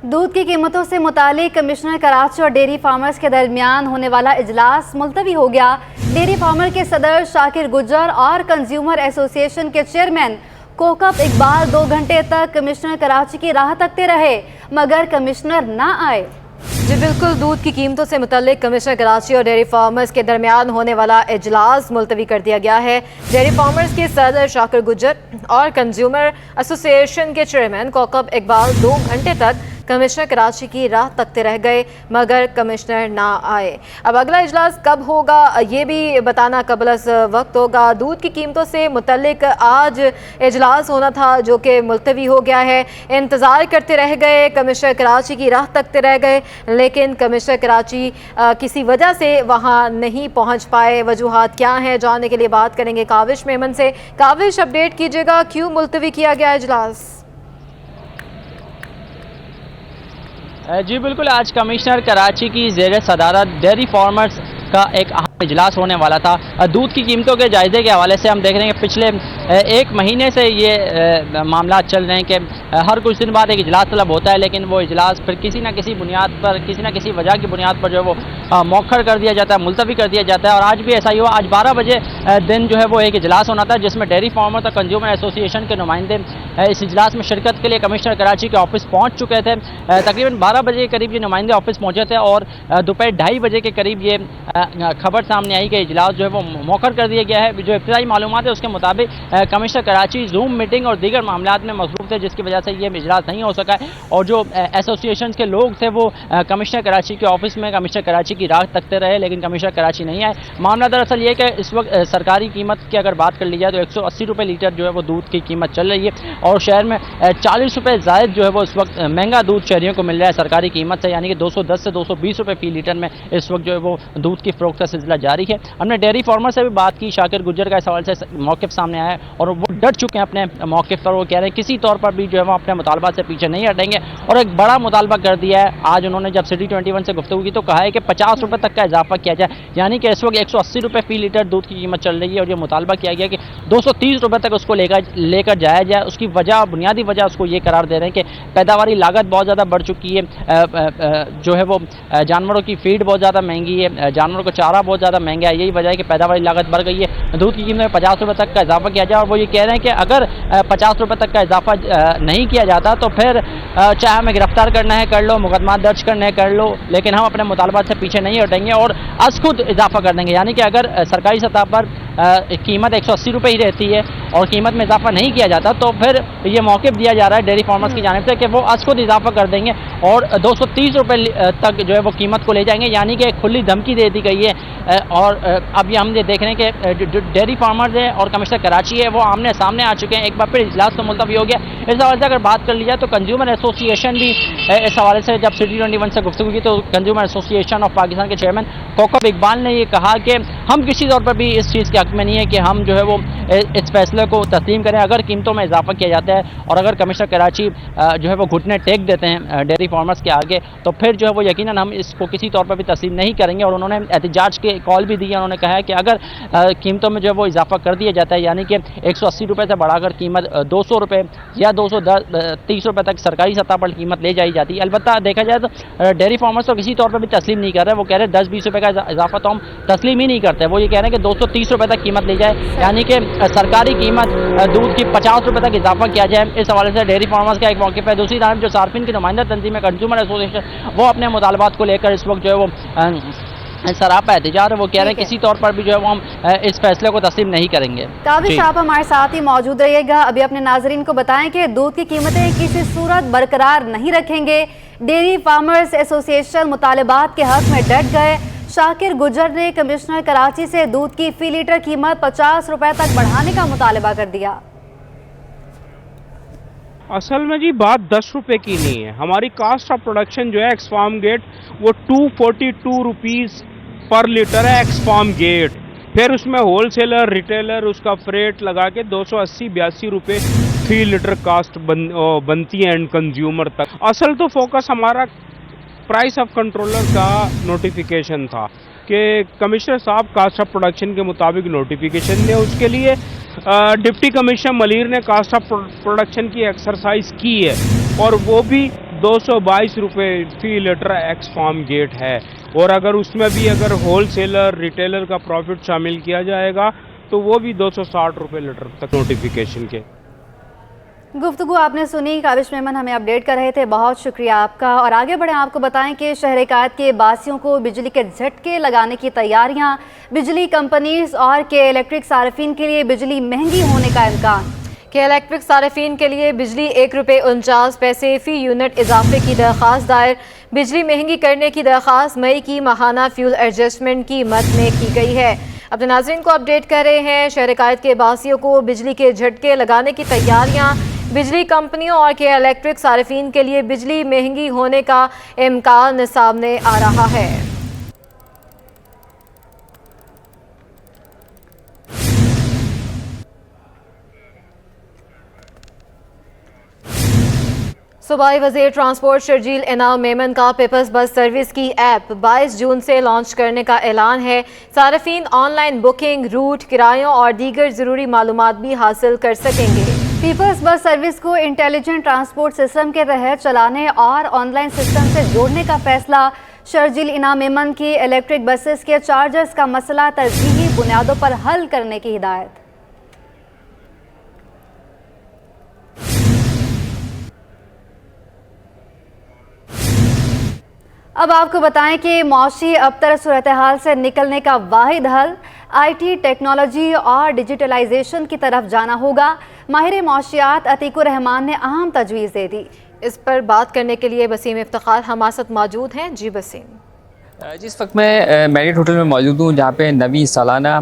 दूध की कीमतों से मुतालिक कमिश्नर कराची और डेयरी फार्मर्स के दरमियान होने वाला इजलास मुलतवी हो गया। डेयरी फार्मर के सदर शाकिर गुज्जर और कंज्यूमर एसोसिएशन के चेयरमैन कोकब इकबाल 2 घंटे तक कमिश्नर कराची की राह तकते रहे मगर कमिश्नर ना आए। जी बिल्कुल, दूध की कीमतों से मुतल्लिक कमिश्नर कराची और डेयरी फार्मर्स के दरमियान होने वाला इजलास मुलतवी कर दिया गया है। डेयरी फार्मर्स के सदर शाकिर गुज्जर और कंज्यूमर एसोसिएशन के चेयरमैन कोकब इकबाल 2 घंटे तक कमिश्नर कराची की राह तकते रह गए मगर कमिश्नर ना आए। अब अगला इजलास कब होगा ये भी बताना कबलस वक्त होगा। दूध की कीमतों से मुतल्लिक आज इजलास होना था जो कि मुलतवी हो गया है। इंतज़ार करते रह गए, कमिश्नर कराची की राह तकते रह गए, लेकिन कमिश्नर कराची किसी वजह से वहाँ नहीं पहुँच पाए। वजूहात क्या हैं जानने के लिए बात करेंगे काविश मेमन से। काविश, अपडेट कीजिएगा, क्यों मुलतवी किया गया इजलास? जी बिल्कुल, आज कमिश्नर कराची की ज़ेर सदारत डेयरी फार्मर्स का एक अहम इजलास होने वाला था। दूध की कीमतों के जायजे के हवाले से हम देख रहे हैं कि पिछले एक महीने से ये मामला चल रहे हैं कि हर कुछ दिन बाद एक इजलास तलब होता है, लेकिन वो इजलास फिर किसी न किसी बुनियाद पर, किसी न किसी वजह की बुनियाद पर जो है वो मौखर कर दिया जाता है, मुलतवी कर दिया जाता है। और आज भी ऐसा ही हुआ। आज 12 बजे दिन जो है वो एक इजलास होना था जिसमें डेयरी फार्मर्स और कंज्यूमर एसोसिएशन के नुमाइंदे इस इजलास में शिरकत के लिए कमिश्नर कराची के ऑफिस पहुँच चुके थे। तकरीबन 12 बजे के करीब ये नुमाइंदे ऑफिस पहुँचे थे और दोपहर 2:30 बजे के करीब ये खबर सामने आई कि इजलास जो है वो मौखर कर दिया गया है। जो इब्तदाई मालूमात है उसके मुताबिक कमिश्नर कराची जूम मीटिंग और दीगर मामलात में मसरूफ थे, जिसकी वजह से ये इजलास नहीं हो सका है। और जो एसोसिएशन के लोग थे वो कमिश्नर कराची के ऑफिस में कमिश्नर कराची की राह तकते रहे, लेकिन कमिश्नर कराची नहीं आए। मामला दरअसल ये कि इस वक्त सरकारी कीमत की अगर बात कर ली जाए तो 180 रुपये लीटर जो है वो दूध की कीमत चल रही है और शहर में 40 रुपये ज़ायद जो है वो इस वक्त महंगा दूध शहरियों को मिल रहा है सरकारी कीमत से, यानी कि 210 से 220 रुपये फी लीटर में इस वक्त जो है वो दूध की फ़रोख्त का सिलसिला जारी है। हमने डेयरी फार्मर से भी बात की, शाकिर गुज्जर का इस सवाल से मौक़िफ़ सामने आया है और वो डट चुके हैं अपने मौक़िफ़ पर। वो कह रहे हैं किसी तौर पर भी जो है वो अपने मुतालबा से पीछे नहीं हटेंगे और एक बड़ा मुतालबा कर दिया है। आज उन्होंने जब सिटी 21 से गुफ्तगू की तो कहा है कि 50 रुपये तक का इजाफा किया जाए, यानी कि इस वक्त 180 रुपये फी लीटर दूध की कीमत चल रही है और ये मुतालबा किया गया कि 230 रुपये तक उसको लेकर जाया जाए। उसकी वजह, बुनियादी वजह उसको ये करार दे रहे हैं कि पैदावारी लागत बहुत ज़्यादा बढ़ चुकी है, जो है वो जानवरों की फीड बहुत ज़्यादा महंगी है, जानवरों को चारा बहुत ज़्यादा महंगा है। यही वजह है कि पैदावारी लागत बढ़ गई है। दूध की कीमत में 50 रुपये तक का इजाफा किया जाए और वो ये कह रहे हैं कि अगर 50 रुपये तक का इजाफा नहीं किया जाता तो फिर चाहे हमें गिरफ्तार करना है कर लो, मुकदमा दर्ज करना है कर लो, लेकिन हम अपने मुतालबात से पीछे नहीं हटेंगे और अज खुद इजाफा कर देंगे। यानी कि अगर सरकारी सतह पर कीमत 180 रुपये ही रहती है और कीमत में इजाफा नहीं किया जाता तो फिर ये मौक़िफ़ दिया जा रहा है डेयरी फार्मर्स की जानिब से कि वो अज खुद इजाफा कर देंगे और 230 रुपये तक जो है वो कीमत को ले जाएंगे, यानी कि खुली धमकी दे दी गई है। और अब ये हम ये देख रहे हैं कि डेयरी फार्मर्स है और कमिश्नर कराची है वो आमने सामने आ चुके हैं। एक बार फिर इजलास तो मुलतवी हो गया। इस हवाले से अगर बात कर ली जाए तो कंज्यूमर एसोसिएशन भी इस हवाले से जब सिटी 21 से गुफ्तगू की तो कंज्यूमर एसोसिएशन ऑफ पाकिस्तान के चेयरमैन कोकब इकबाल ने ये कहा कि हम किसी तौर पर भी इस चीज़ के हक में नहीं है कि हम जो है वो इस फैसले को तस्लीम करें। अगर कीमतों में इजाफा किया जाता है और अगर कमिश्नर कराची जो है वो घुटने टेक देते हैं डेयरी फार्मर्स के आगे तो फिर जो है वो यकीनन हम इसको किसी तौर पर भी तस्लीम नहीं करेंगे। और उन्होंने एहतजाज के कॉल भी दी है। उन्होंने कहा है कि अगर कीमतों में जो है वो इजाफा कर दिया जाता है, यानी कि 180 रुपये से बढ़ाकर कीमत 200 रुपये या 230 रुपये तक सरकारी सतह पर कीमत ले जाई जाती है। अलबत्ता देखा जाए तो डेयरी फार्मर्स तो किसी तौर पर भी तस्लीम नहीं कर रहे। वो कह रहे हैं 10-20 रुपये का इजाफा तो हम तस्लीम ही नहीं करते। वो ये कह रहे हैं कि 230 रुपये तक कीमत ली जाए, यानी कि सरकारी कीमत दूध की 50 रुपये तक इजाफा किया जाए। इस हवाले से डेयरी फार्मर्स का एक मौक़िफ़ है। दूसरी तरफ जो सार्फिन की नुमाइंदा तंजीम है कंज्यूमर एसोसिएशन, वो अपने मुतालबात को लेकर इस वक्त जो है वो सरापा एहतजाज है। वो कह रहे हैं किसी तौर पर भी जो है वो हम इस फैसले को तस्लीम नहीं करेंगे। काविश, आप हमारे साथ ही मौजूद रहिएगा। अभी अपने नाजरीन को बताएं कि दूध की कीमतें किसी सूरत बरकरार नहीं रखेंगे। डेयरी फार्मर्स एसोसिएशन मुतालबात के हक में डट गए। शाकिर गुज्जर ने कमिश्नर कराची से दूध की फी लीटर कीमत 50 रुपए तक बढ़ाने का मुतालबा कर दिया। असल में जी बात 10 रुपए की नहीं है। हमारी कास्ट ऑफ प्रोडक्शन जो है एक्स फार्म गेट वो 242 रुपीज़ पर लीटर है एक्स फार्म गेट। फिर उसमें होलसेलर रिटेलर उसका फ्रेट लगा के 280-82 रुपये फी लीटर कास्ट बनती है एंड कंज्यूमर तक। असल तो फोकस हमारा प्राइस ऑफ कंट्रोलर का नोटिफिकेशन था कि कमिश्नर साहब कास्ट ऑफ प्रोडक्शन के मुताबिक नोटिफिकेशन ने उसके लिए डिप्टी कमिश्नर मलिर ने कास्ट ऑफ प्रोडक्शन की एक्सरसाइज की है और वो भी 222 रुपये फी लीटर एक्स फार्म गेट है। और अगर उसमें भी अगर होलसेलर रिटेलर का प्रॉफिट शामिल किया जाएगा तो वो भी 260 रुपये लीटर तक नोटिफिकेशन के। गुफ्तगू आपने सुनी, काविश मेमन हमें अपडेट कर रहे थे, बहुत शुक्रिया आपका। और आगे बढ़े आपको बताएं कि शहर कायद के बासियों को बिजली के झटके लगाने की तैयारियां, बिजली कंपनीज और के इलेक्ट्रिक सार्फिन के लिए बिजली महंगी होने का इम्कान। کہ الیکٹرک صارفین کے لیے بجلی 1 روپے 49 پیسے فی یونٹ اضافے کی درخواست دائر. بجلی مہنگی کرنے کی درخواست مئی کی ماہانہ فیول ایڈجسٹمنٹ قیمت میں کی گئی ہے. اپنے ناظرین کو اپڈیٹ کر رہے ہیں. شہر قائد کے باسیوں کو بجلی کے جھٹکے لگانے کی تیاریاں. بجلی کمپنیوں اور کے الیکٹرک صارفین کے لیے بجلی مہنگی ہونے کا امکان سامنے آ رہا ہے. صوبائی وزیر ٹرانسپورٹ شرجیل انعام میمن کا پیپلز بس سروس کی ایپ 22 جون سے لانچ کرنے کا اعلان ہے. صارفین آن لائن بکنگ، روٹ، کرایوں اور دیگر ضروری معلومات بھی حاصل کر سکیں گے. پیپلز بس سروس کو انٹیلیجنٹ ٹرانسپورٹ سسٹم کے تحت چلانے اور آن لائن سسٹم سے جوڑنے کا فیصلہ. شرجیل انعام میمن کی الیکٹرک بسز کے چارجز کا مسئلہ ترجیحی بنیادوں پر حل کرنے کی ہدایت. اب آپ کو بتائیں کہ معاشی ابتر صورتحال سے نکلنے کا واحد حل آئی ٹی، ٹیکنالوجی اور ڈیجیٹلائزیشن کی طرف جانا ہوگا. ماہر معاشیات عتیق الرحمان نے اہم تجویز دے دی. اس پر بات کرنے کے لیے وسیم افتخار ہمارے ساتھ موجود ہیں. جی وسیم. جس وقت میں میریٹ ہوٹل میں موجود ہوں جہاں پہ نویں سالانہ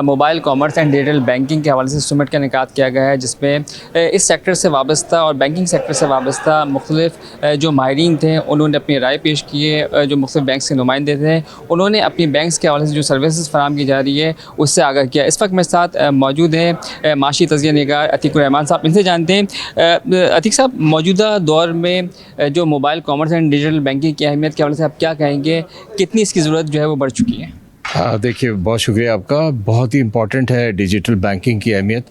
mobile commerce and digital banking کے حوالے سے سمٹ کا انعقاد کیا گیا ہے، جس میں اس سیکٹر سے وابستہ اور بینکنگ سیکٹر سے وابستہ مختلف جو ماہرین تھے انہوں نے اپنی رائے پیش کی ہے. جو مختلف بینکس کے نمائندے تھے انہوں نے اپنی بینکس کے حوالے سے جو سروسز فراہم کی جا رہی ہے اس سے آگاہ کیا. اس وقت میرے ساتھ موجود ہیں معاشی تجزیہ نگار عتیق الرحمان صاحب. ان سے جانتے ہیں عتیق صاحب، موجودہ دور میں جو mobile commerce and digital banking کی اہمیت کے حوالے سے آپ کیا کہیں گے؟ کتنی اس کی ضرورت جو ہے وہ بڑھ چکی ہے؟ دیکھیے، بہت شکریہ آپ کا. بہت ہی امپورٹنٹ ہے ڈیجیٹل بینکنگ کی اہمیت.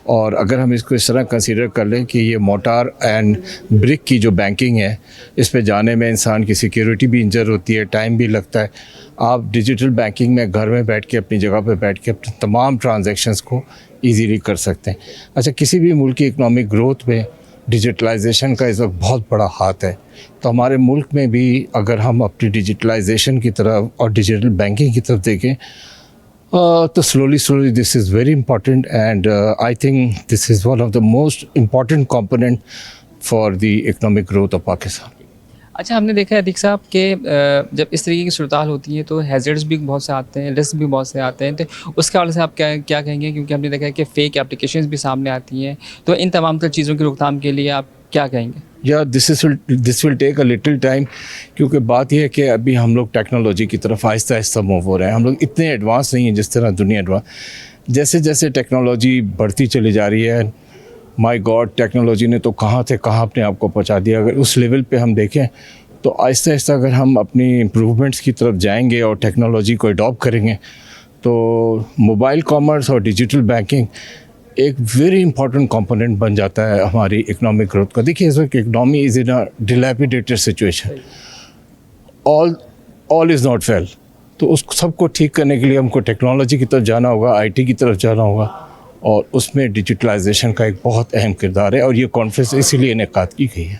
اور اگر ہم اس کو اس طرح کنسیڈر کر لیں کہ یہ موٹار اینڈ برک کی جو بینکنگ ہے، اس پہ جانے میں انسان کی سیکیورٹی بھی انجر ہوتی ہے، ٹائم بھی لگتا ہے. آپ ڈیجیٹل بینکنگ میں گھر میں بیٹھ کے اپنی جگہ پہ بیٹھ کے اپنے تمام ٹرانزیکشنز کو ایزیلی کر سکتے ہیں. اچھا، کسی بھی ملک کی اکنامک گروتھ میں ڈیجیٹلائزیشن کا اس وقت بہت بڑا ہاتھ ہے. تو ہمارے ملک میں بھی اگر ہم اپنی ڈیجیٹلائزیشن کی طرف اور ڈیجیٹل بینکنگ کی طرف دیکھیں تو slowly this is very important and I think this is one of the most important component for the economic growth of Pakistan. اچھا، ہم نے دیکھا ہے عتیق صاحب کہ جب اس طریقے کی صورتحال ہوتی ہے تو ہیزرڈز بھی بہت سے آتے ہیں، رسک بھی بہت سے آتے ہیں. تو اس کے حوالے سے آپ کیا کہیں گے؟ کیونکہ ہم نے دیکھا ہے کہ فیک اپلیکیشنز بھی سامنے آتی ہیں. تو ان تمام تر چیزوں کی روک تھام کے لیے آپ کیا کہیں گے؟ دس ول ٹیک اے لٹل ٹائم، کیونکہ بات یہ ہے کہ ابھی ہم لوگ ٹیکنالوجی کی طرف آہستہ آہستہ موو ہو رہے ہیں. ہم لوگ اتنے ایڈوانس نہیں ہیں جس طرح دنیا ایڈوانس. جیسے جیسے ٹیکنالوجی بڑھتی چلی جا رہی ہے، مائی گاڈ، ٹیکنالوجی نے تو کہاں تھے کہاں اپنے آپ کو پہنچا دیا. اگر اس لیول پہ ہم دیکھیں تو آہستہ آہستہ اگر ہم اپنی امپروومنٹس کی طرف جائیں گے اور ٹیکنالوجی کو اڈاپٹ کریں گے تو موبائل کامرس اور ڈیجیٹل بینکنگ ایک ویری امپورٹنٹ کمپوننٹ بن جاتا ہے ہماری اکنامک گروتھ کا. دیکھیے، اس وقت economy is in a dilapidated situation, all is not well. تو اس سب کو ٹھیک کرنے کے لیے ہم کو ٹیکنالوجی کی طرف جانا ہوگا، آئی ٹی کی طرف جانا ہوگا، اور اس میں ڈیجیٹلائزیشن کا ایک بہت اہم کردار ہے. اور یہ کانفرنس اسی لیے انعقاد کی گئی ہے.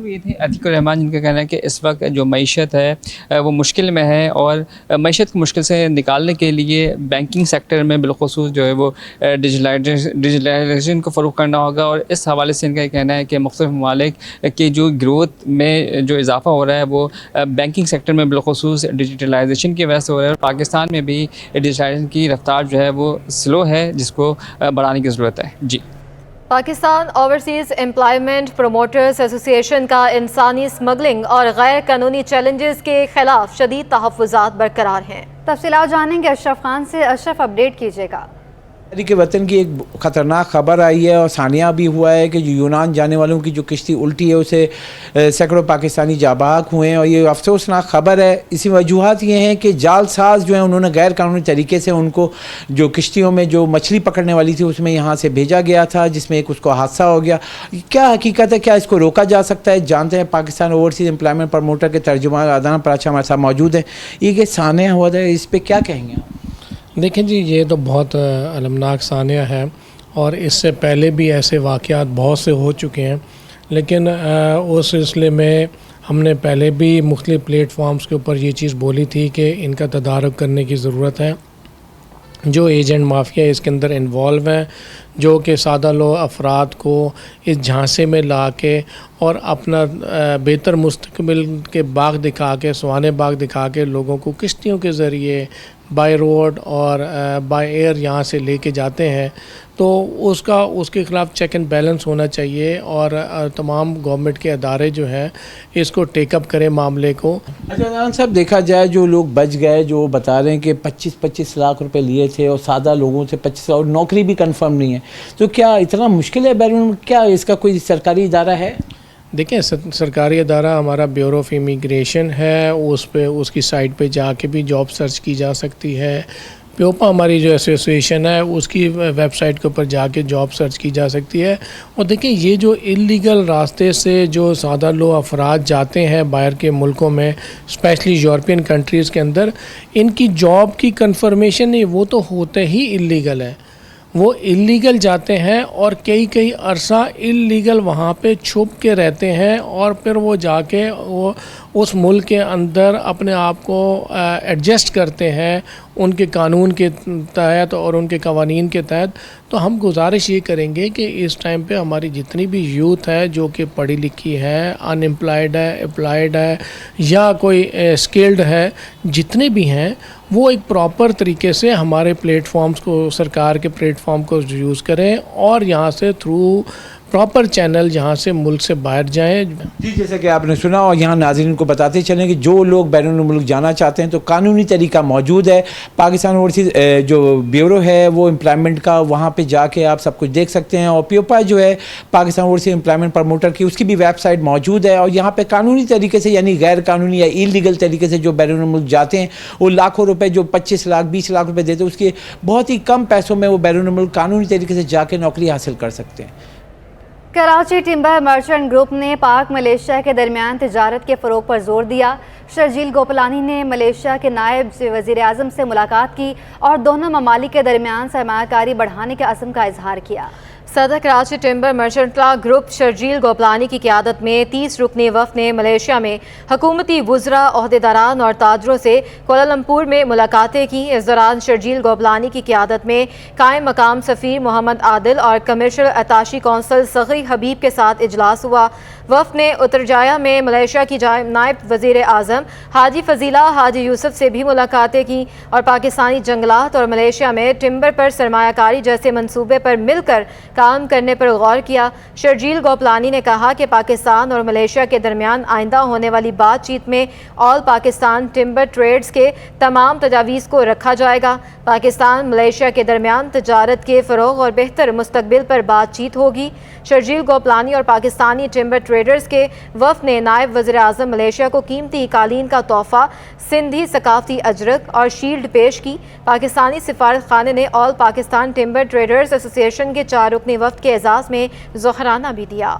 یہ تھے عتیق الرحمان جن کا کہنا ہے کہ اس وقت جو معیشت ہے وہ مشکل میں ہے، اور معیشت کو مشکل سے نکالنے کے لیے بینکنگ سیکٹر میں بالخصوص جو ہے وہ ڈیجیٹلائزیشن کو فروغ کرنا ہوگا. اور اس حوالے سے ان کا یہ کہنا ہے کہ مختلف ممالک کی جو گروتھ میں جو اضافہ ہو رہا ہے وہ بینکنگ سیکٹر میں بالخصوص ڈیجیٹلائزیشن کی وجہ سے ہو رہا ہے. اور پاکستان میں بھی ڈیجیٹلائزیشن کی رفتار جو ہے وہ سلو ہے، جس کو بڑھانے کی ضرورت ہے. جی. پاکستان اوورسیز امپلائمنٹ پروموٹرز ایسوسی ایشن کا انسانی اسمگلنگ اور غیر قانونی چیلنجز کے خلاف شدید تحفظات برقرار ہیں. تفصیلات جانیں گے اشرف خان سے. اشرف، اپڈیٹ کیجیے گا. کے وطن کی ایک خطرناک خبر آئی ہے اور ثانیہ بھی ہوا ہے کہ جو یونان جانے والوں کی جو کشتی الٹی ہے اسے سینکڑوں پاکستانی جاں بحق ہوئے ہیں، اور یہ افسوسناک خبر ہے. اسی وجوہات یہ ہیں کہ جال ساز جو ہیں انہوں نے غیر قانونی طریقے سے ان کو جو کشتیوں میں جو مچھلی پکڑنے والی تھی اس میں یہاں سے بھیجا گیا تھا، جس میں ایک اس کو حادثہ ہو گیا. کیا حقیقت ہے؟ کیا اس کو روکا جا سکتا ہے؟ جانتے ہیں پاکستان اوورسیز امپلائمنٹ پروموٹر کے ترجمان ادانا پراچا ہمارے ساتھ موجود ہیں. یہ کہ ثانیہ ہوا تھا، اس پہ کیا کہیں گے؟ دیکھیں جی، یہ تو بہت المناک ثانیہ ہے، اور اس سے پہلے بھی ایسے واقعات بہت سے ہو چکے ہیں. لیکن اس سلسلے میں ہم نے پہلے بھی مختلف پلیٹ فارمز کے اوپر یہ چیز بولی تھی کہ ان کا تدارک کرنے کی ضرورت ہے. जो एजेंट माफिया इसके अंदर इन्वॉल्व हैं, जो कि सादा लो अफराद को इस झांसे में ला के और अपना बेहतर मुस्तकबिल के बाग दिखा के, सुहाने बाग दिखा के लोगों को किश्तियों के ज़रिए बाय रोड और बाय एयर यहाँ से लेके जाते हैं। तो उसके ख़िलाफ़ चेक एंड बैलेंस होना चाहिए और तमाम गवर्नमेंट के अदारे जो हैं इसको टेकअप करें मामले को। अच्छा नारायण साहब, देखा जाए जो लोग बच गए, जो बता रहे हैं कि 25-25 लाख रुपए लिए थे और सादा लोगों से 25 और नौकरी भी कंफर्म नहीं है, तो क्या इतना मुश्किल है बैरून? क्या इसका कोई सरकारी इदारा है? देखिए, सरकारी अदारा हमारा ब्यूरो ऑफ इमिग्रेशन है, उस पे उसकी साइट पे जाके भी जॉब सर्च की जा सकती है। प्योपा हमारी जो एसोसिएशन है उसकी वेबसाइट के ऊपर जाके जॉब सर्च की जा सकती है। और देखिए, ये जो इलीगल रास्ते से जो सादा लो अफराद जाते हैं बाहर के मुल्कों में, स्पेशली यूरोपियन कंट्रीज़ के अंदर, इनकी जॉब की कंफर्मेशन नहीं, वो तो होते ही इलीगल है। वो इलीगल जाते हैं और कई अरसा इलीगल वहाँ पे छुप के रहते हैं और फिर वो जाके वो उस मुल्क के अंदर अपने आप को एडजस्ट करते हैं उनके कानून के तहत और उनके कवानीन के तहत। तो हम गुजारिश ये करेंगे कि इस टाइम पे हमारी जितनी भी यूथ है जो कि पढ़ी लिखी है, अनएम्प्लॉयड है, एम्प्लॉयड है या कोई स्किल्ड है, जितने भी हैं वो एक प्रॉपर तरीके से हमारे प्लेटफॉर्म्स को, सरकार के प्लेटफॉर्म को यूज़ करें और यहाँ से थ्रू प्रॉपर चैनल जहाँ से मुल्क से बाहर जाएं। जी, जैसे कि आपने सुना, और यहाँ नाज़रीन को बताते चलें कि जो लोग बैरून मुल्क जाना चाहते हैं तो कानूनी तरीका मौजूद है। पाकिस्तान ओवरसीज़ जो ब्यूरो है वो एम्प्लॉयमेंट का, वहाँ पे जाके आप सब कुछ देख सकते हैं। और प्योपा जो है पाकिस्तान ओवरसीज़ एम्प्लॉयमेंट प्रमोटर की, उसकी भी वेबसाइट मौजूद है। और यहाँ पर कानूनी तरीके से, यानी गैर कानूनी या इलीगल तरीके से जो बैरून मुल्क जाते हैं वो लाखों रुपये, जो 25 लाख 20 लाख रुपये देते हैं, उसके बहुत ही कम पैसों में वो बैरून मुल्क कानूनी तरीके से जाके नौकरी हासिल कर सकते हैं। कराची टिम्बर मर्चेंट ग्रुप ने पाक मलेशिया के दरमियान तिजारत के फ़रोग पर जोर दिया। शर्जील गोपलानी ने मलेशिया के नायब वज़ीर आज़म से मुलाकात की और दोनों ममालिक के दरमियान सरमायाकारी बढ़ाने के अज़्म का इजहार किया। सदर Karachi timber merchant group Sharjeel Goplani की क़यादत में 30 रुकनी वफ़द ने मलेशिया में हुकूमती वुज़रा, ओहदेदारान और ताजरों से कोलालमपुर में मुलाकातें की। इस दौरान शर्जील गोपलानी की क़यादत में कायम मकाम सफ़ीर मोहम्मद आदिल और कमर्शल अताशी कौंसल सग़ी हबीब के साथ इजलास हुआ। वफ़द ने उत्तरजाया में मलेशिया की नायब वज़ीर आज़म हाजी फ़जीला हाजी यूसुफ से भी मुलाकातें की और पाकिस्तानी जंगलात और मलेशिया में टिम्बर पर सरमायाकारी जैसे मंसूबे पर मिलकर काम करने पर गौर किया। शर्जील गोपलानी ने कहा कि पाकिस्तान और मलेशिया के दरमियान आइंदा होने वाली बातचीत में ऑल पाकिस्तान टिम्बर ट्रेड्स के तमाम तजावीज़ को रखा जाएगा। पाकिस्तान मलेशिया के दरमियान तजारत के फ़रोग़ और बेहतर मुस्तकबिल पर बातचीत होगी। शर्जील गोपलानी और पाकिस्तानी टिम्बर ट्रेडर्स के वफ़द ने नायब वज़ीर आज़म मलेशिया को कीमती कालीन का तोहफ़ा, सिंधी सकाफ़ती अजरक और शील्ड पेश की। पाकिस्तानी सिफारत खाने ने all Pakistan timber traders association के 4 रुकनी वफ़द के एजाज़ में ज़ोहराना भी दिया।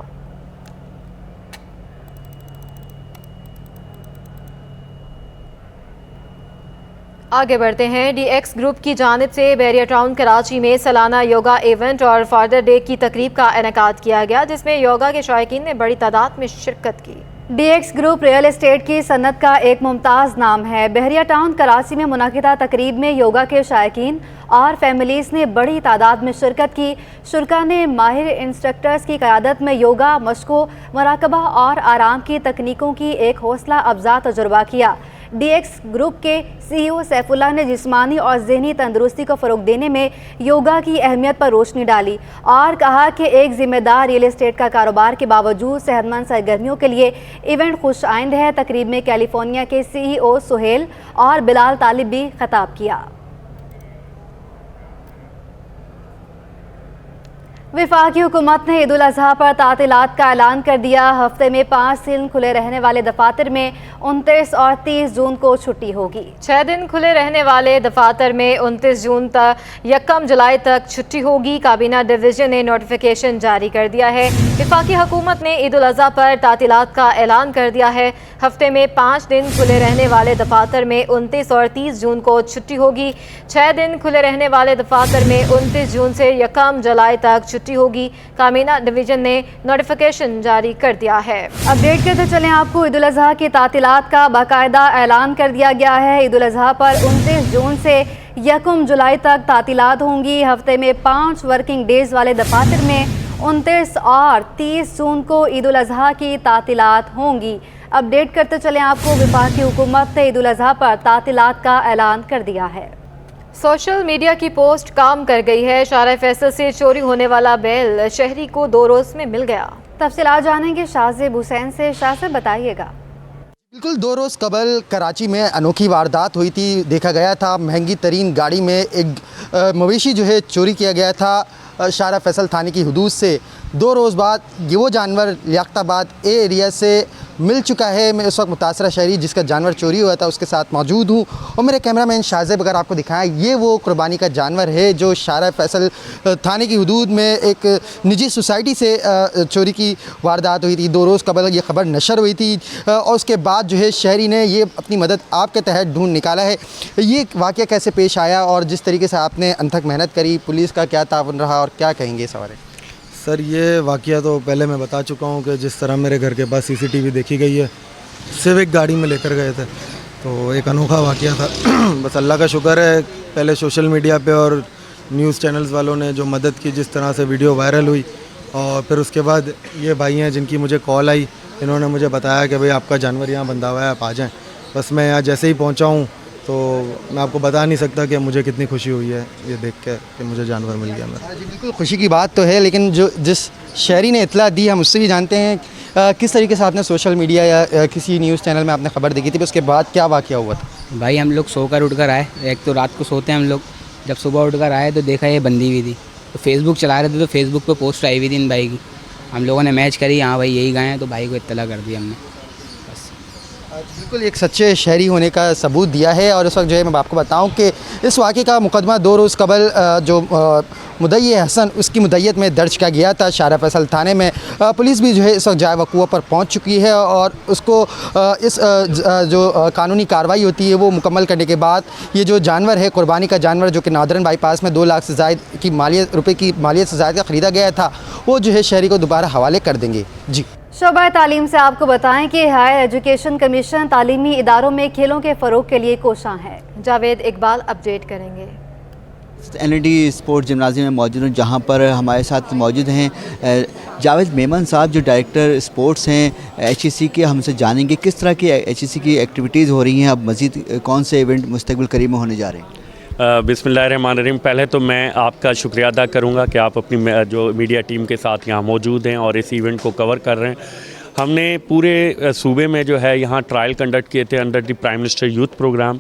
आगे बढ़ते हैं। DX ग्रुप की जानिब से बैरिया टाउन कराची में सालाना योगा इवेंट और फादर डे की तकरीब का इनेकाद किया गया, जिसमें योगा के शायकीन ने बड़ी तादाद में शिरकत की। DX ग्रुप रियल एस्टेट की सनत का एक मुमताज़ नाम है। बहरिया टाउन कराची में मुनाकिदा तकरीब में योगा के शायकीन और फैमिलीज़ ने बड़ी तादाद में शिरकत की। शुरका ने माहिर इंस्ट्रक्टर्स की क़यादत में योगा मशक़ों, मुराकबा और आराम की तकनीकों की एक हौसला अफजा तजुर्बा किया। DX ग्रुप के CEO सैफुल्लाह ने जिस्मानी और ज़हनी तंदुरुस्ती को फ़रोग़ देने में योगा की अहमियत पर रोशनी डाली और कहा कि एक ज़िम्मेदार रियल एस्टेट का कारोबार के बावजूद सेहतमंद सरगर्मियों के लिए इवेंट खुश आइंद है। तकरीब में कैलिफोर्निया के CEO सुहेल और बिलाल तालिब भी खिताब किया। वफाकी हुकूमत ने ईद उल अज़हा पर तातीलात का ऐलान कर दिया। हफ्ते में 5 दिन खुले रहने वाले दफातर में 29 और 30 जून को छुट्टी होगी। 6 दिन खुले रहने वाले दफातर में 29 जून तक 1 जुलाई तक छुट्टी होगी। काबीना डिवीज़न ने नोटिफिकेशन जारी कर दिया है। वफाकी हुकूमत ने ईद उल अज़हा पर तातीलात का ऐलान कर दिया है। हफ्ते में 5 दिन खुले रहने वाले दफातर में 29 और 30 जून को छुट्टी होगी। 6 दिन खुले रहने वाले दफातर में 29 जून से 1 जुलाई तक छुट्टी छुट्टी होगी। कामीना डिवीजन ने नोटिफिकेशन जारी कर दिया है। अपडेट करते चलें आपको, ईद उल अजहा की तातीलात का बाकायदा ऐलान कर दिया गया है। ईद उल अजहा पर 29 जून से 1 जुलाई तक तातीलात होंगी। हफ्ते में 5 वर्किंग डेज वाले दफातर में 29 और 30 जून को ईद उल अजहा की तातीलात होंगी। अपडेट करते चलें आपको, वफाकी हुकूमत ने ईद उल अजहा पर तातीलात का ऐलान कर दिया है। सोशल मीडिया की पोस्ट काम कर गई है। शाहरा फैसल से चोरी होने वाला बैल शहरी को 2 रोज में मिल गया। तफसीलात जानेंगे शाहजेब हुसैन से। शाहजेब बताइएगा। बिल्कुल 2 रोज़ कबल कराची में अनोखी वारदात हुई थी। देखा गया था महंगी तरीन गाड़ी में एक मवेशी जो है चोरी किया गया था शाहरा फैसल थाने की हदूद से। 2 रोज़ बाद ये वो जानवर लियाकताबाद एरिया से मिल चुका है। मैं उस वक्त मुतासरा शहरी जिसका जानवर चोरी हुआ था उसके साथ मौजूद हूँ और मेरे कैमरामैन शाहजेब अगर आपको दिखाएं, ये वो कुर्बानी का जानवर है जो शाहरा फैसल थाने की हदूद में एक निजी सोसाइटी से चोरी की वारदात हुई थी। 2 रोज़ कबल ये खबर नशर हुई थी और उसके बाद जो है शहरी ने ये अपनी मदद आपके तहत ढूंढ निकाला है। ये वाक़या कैसे पेश आया और जिस तरीके से आपने अनथक मेहनत करी, पुलिस का क्या ताउन रहा और क्या कहेंगे इस हवाले? सर ये वाक़या तो पहले मैं बता चुका हूँ कि जिस तरह मेरे घर के पास सीसीटीवी देखी गई है, सिर्फ एक गाड़ी में लेकर गए थे, तो एक अनोखा वाक़या था। बस अल्लाह का शुक्र है, पहले सोशल मीडिया पे और न्यूज़ चैनल्स वालों ने जो मदद की, जिस तरह से वीडियो वायरल हुई, और फिर उसके बाद ये भाई हैं जिनकी मुझे कॉल आई, इन्होंने मुझे बताया कि भाई आपका जानवर यहाँ बंधा हुआ है, आप आ जाएँ। बस मैं यहाँ जैसे ही पहुँचा हूँ तो मैं आपको बता नहीं सकता कि मुझे कितनी खुशी हुई है ये देख के कि मुझे जानवर मिल गया। मेरा जी बिल्कुल खुशी की बात तो है, लेकिन जो जिस शहरी ने इतला दी हम उससे भी जानते हैं किस तरीके से आपने सोशल मीडिया या किसी न्यूज़ चैनल में आपने खबर देखी थी, उसके बाद क्या वाक़या हुआ था? भाई हम लोग सोकर उठकर आए, एक तो रात को सोते हैं हम लोग, जब सुबह उठकर आए तो देखा ये बंधी हुई थी, तो फेसबुक चला रहे थे तो फेसबुक पे पोस्ट आई हुई थी इन भाई की। हम लोगों ने मैच करी, हाँ भाई यही गए हैं, तो भाई को इत्तला कर दी हमने। बिल्कुल एक सच्चे शहरी होने का सबूत दिया है। और इस वक्त जो है मैं आपको बताऊं कि इस वाक़े का मुकदमा 2 रोज़ कबल जो मुद्दई हसन उसकी मुद्दईयत में दर्ज किया गया था शाहरा फैसल थाने में। पुलिस भी जो है इस वक्त जाए वक़ूआ पर पहुंच चुकी है और उसको इस जो कानूनी कार्रवाई होती है वो मुकम्मल करने के बाद ये जो जानवर है कुर्बानी का जानवर जो कि नादरन बाईपास में 2 लाख से ज़ायद की रुपये की मालियत से ज़ायद का ख़रीदा गया था, वो जो है शहरी को दोबारा हवाले कर देंगे। जी शोबा तालीम से आपको बताएं कि हायर एजुकेशन कमीशन तालीमी इदारों में खेलों के फ़रोग के लिए कोशां है। जावेद इकबाल अपडेट करेंगे। NID स्पोर्ट्स जिम्नाजियम में मौजूद हूँ, जहाँ पर हमारे साथ मौजूद हैं जावेद मेमन साहब जो डायरेक्टर स्पोर्ट्स हैं HEC के। हमसे जानेंगे किस तरह की HEC की एक्टिविटीज़ हो रही हैं, अब मज़ीद कौन से इवेंट मुस्तक़बिल करीब में होने जा रहे हैं? बिस्मिल्लाहिर्रहमानिर्रहीम। पहले तो मैं आपका शुक्रिया अदा करूंगा कि आप अपनी जो मीडिया टीम के साथ यहाँ मौजूद हैं और इस इवेंट को कवर कर रहे हैं। हमने पूरे सूबे में जो है यहाँ ट्रायल कंडक्ट किए थे under the prime minister youth programme,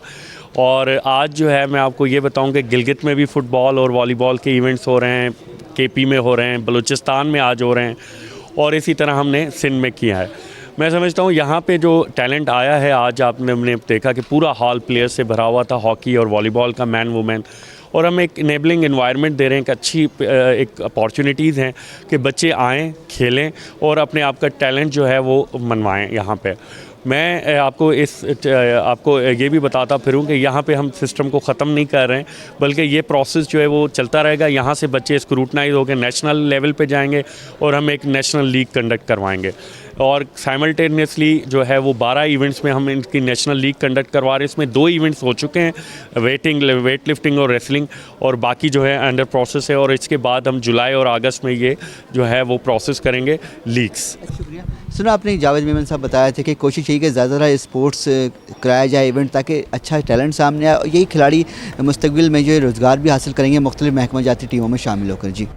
और आज जो है मैं आपको ये बताऊं कि गिलगित में भी फ़ुटबॉल और वॉलीबॉल के इवेंट्स हो रहे हैं, KP में हो रहे हैं, बलूचिस्तान में आज हो रहे हैं, और इसी तरह हमने सिंध में किया है। मैं समझता हूँ यहाँ पे जो टैलेंट आया है, आज हमने देखा कि पूरा हॉल प्लेयर से भरा हुआ था, हॉकी और वॉलीबॉल का, मैन वुमेन, और हम एक इनेबलिंग एनवायरनमेंट दे रहे हैं कि अच्छी एक अपॉर्चुनिटीज़ हैं कि बच्चे आएँ, खेलें और अपने आप का टैलेंट जो है वो मनवाएँ यहाँ पे। मैं आपको ये भी बताता फिरूं कि यहाँ पे हम सिस्टम को ख़त्म नहीं कर रहे हैं, बल्कि ये प्रोसेस जो है वो चलता रहेगा। यहाँ से बच्चे स्क्रूटनाइज होकर नेशनल लेवल पे जाएंगे और हम एक नेशनल लीग कंडक्ट करवाएंगे, और साइमल्टेनियसली जो है वो 12 इवेंट्स में हम इनकी नेशनल लीग कंडक्ट करवा रहे हैं। इसमें 2 इवेंट्स हो चुके हैं, वेट लिफ्टिंग और रेसलिंग, और बाकी जो है अंडर प्रोसेस है, और इसके बाद हम जुलाई और अगस्त में ये जो है वो प्रोसेस करेंगे लीग्स। शुक्रिया। सुना आपने जावेद मेमन साहब बताया था कि कोशिश यही कि ज़्यादा स्पोर्ट्स कराया जाए इवेंट, ताकि अच्छा टैलेंट सामने आए और यही खिलाड़ी मुस्तक़बिल में जो रोज़गार भी हासिल करेंगे मुख्तलिफ महकमा जाती टीमों में शामिल होकर। जी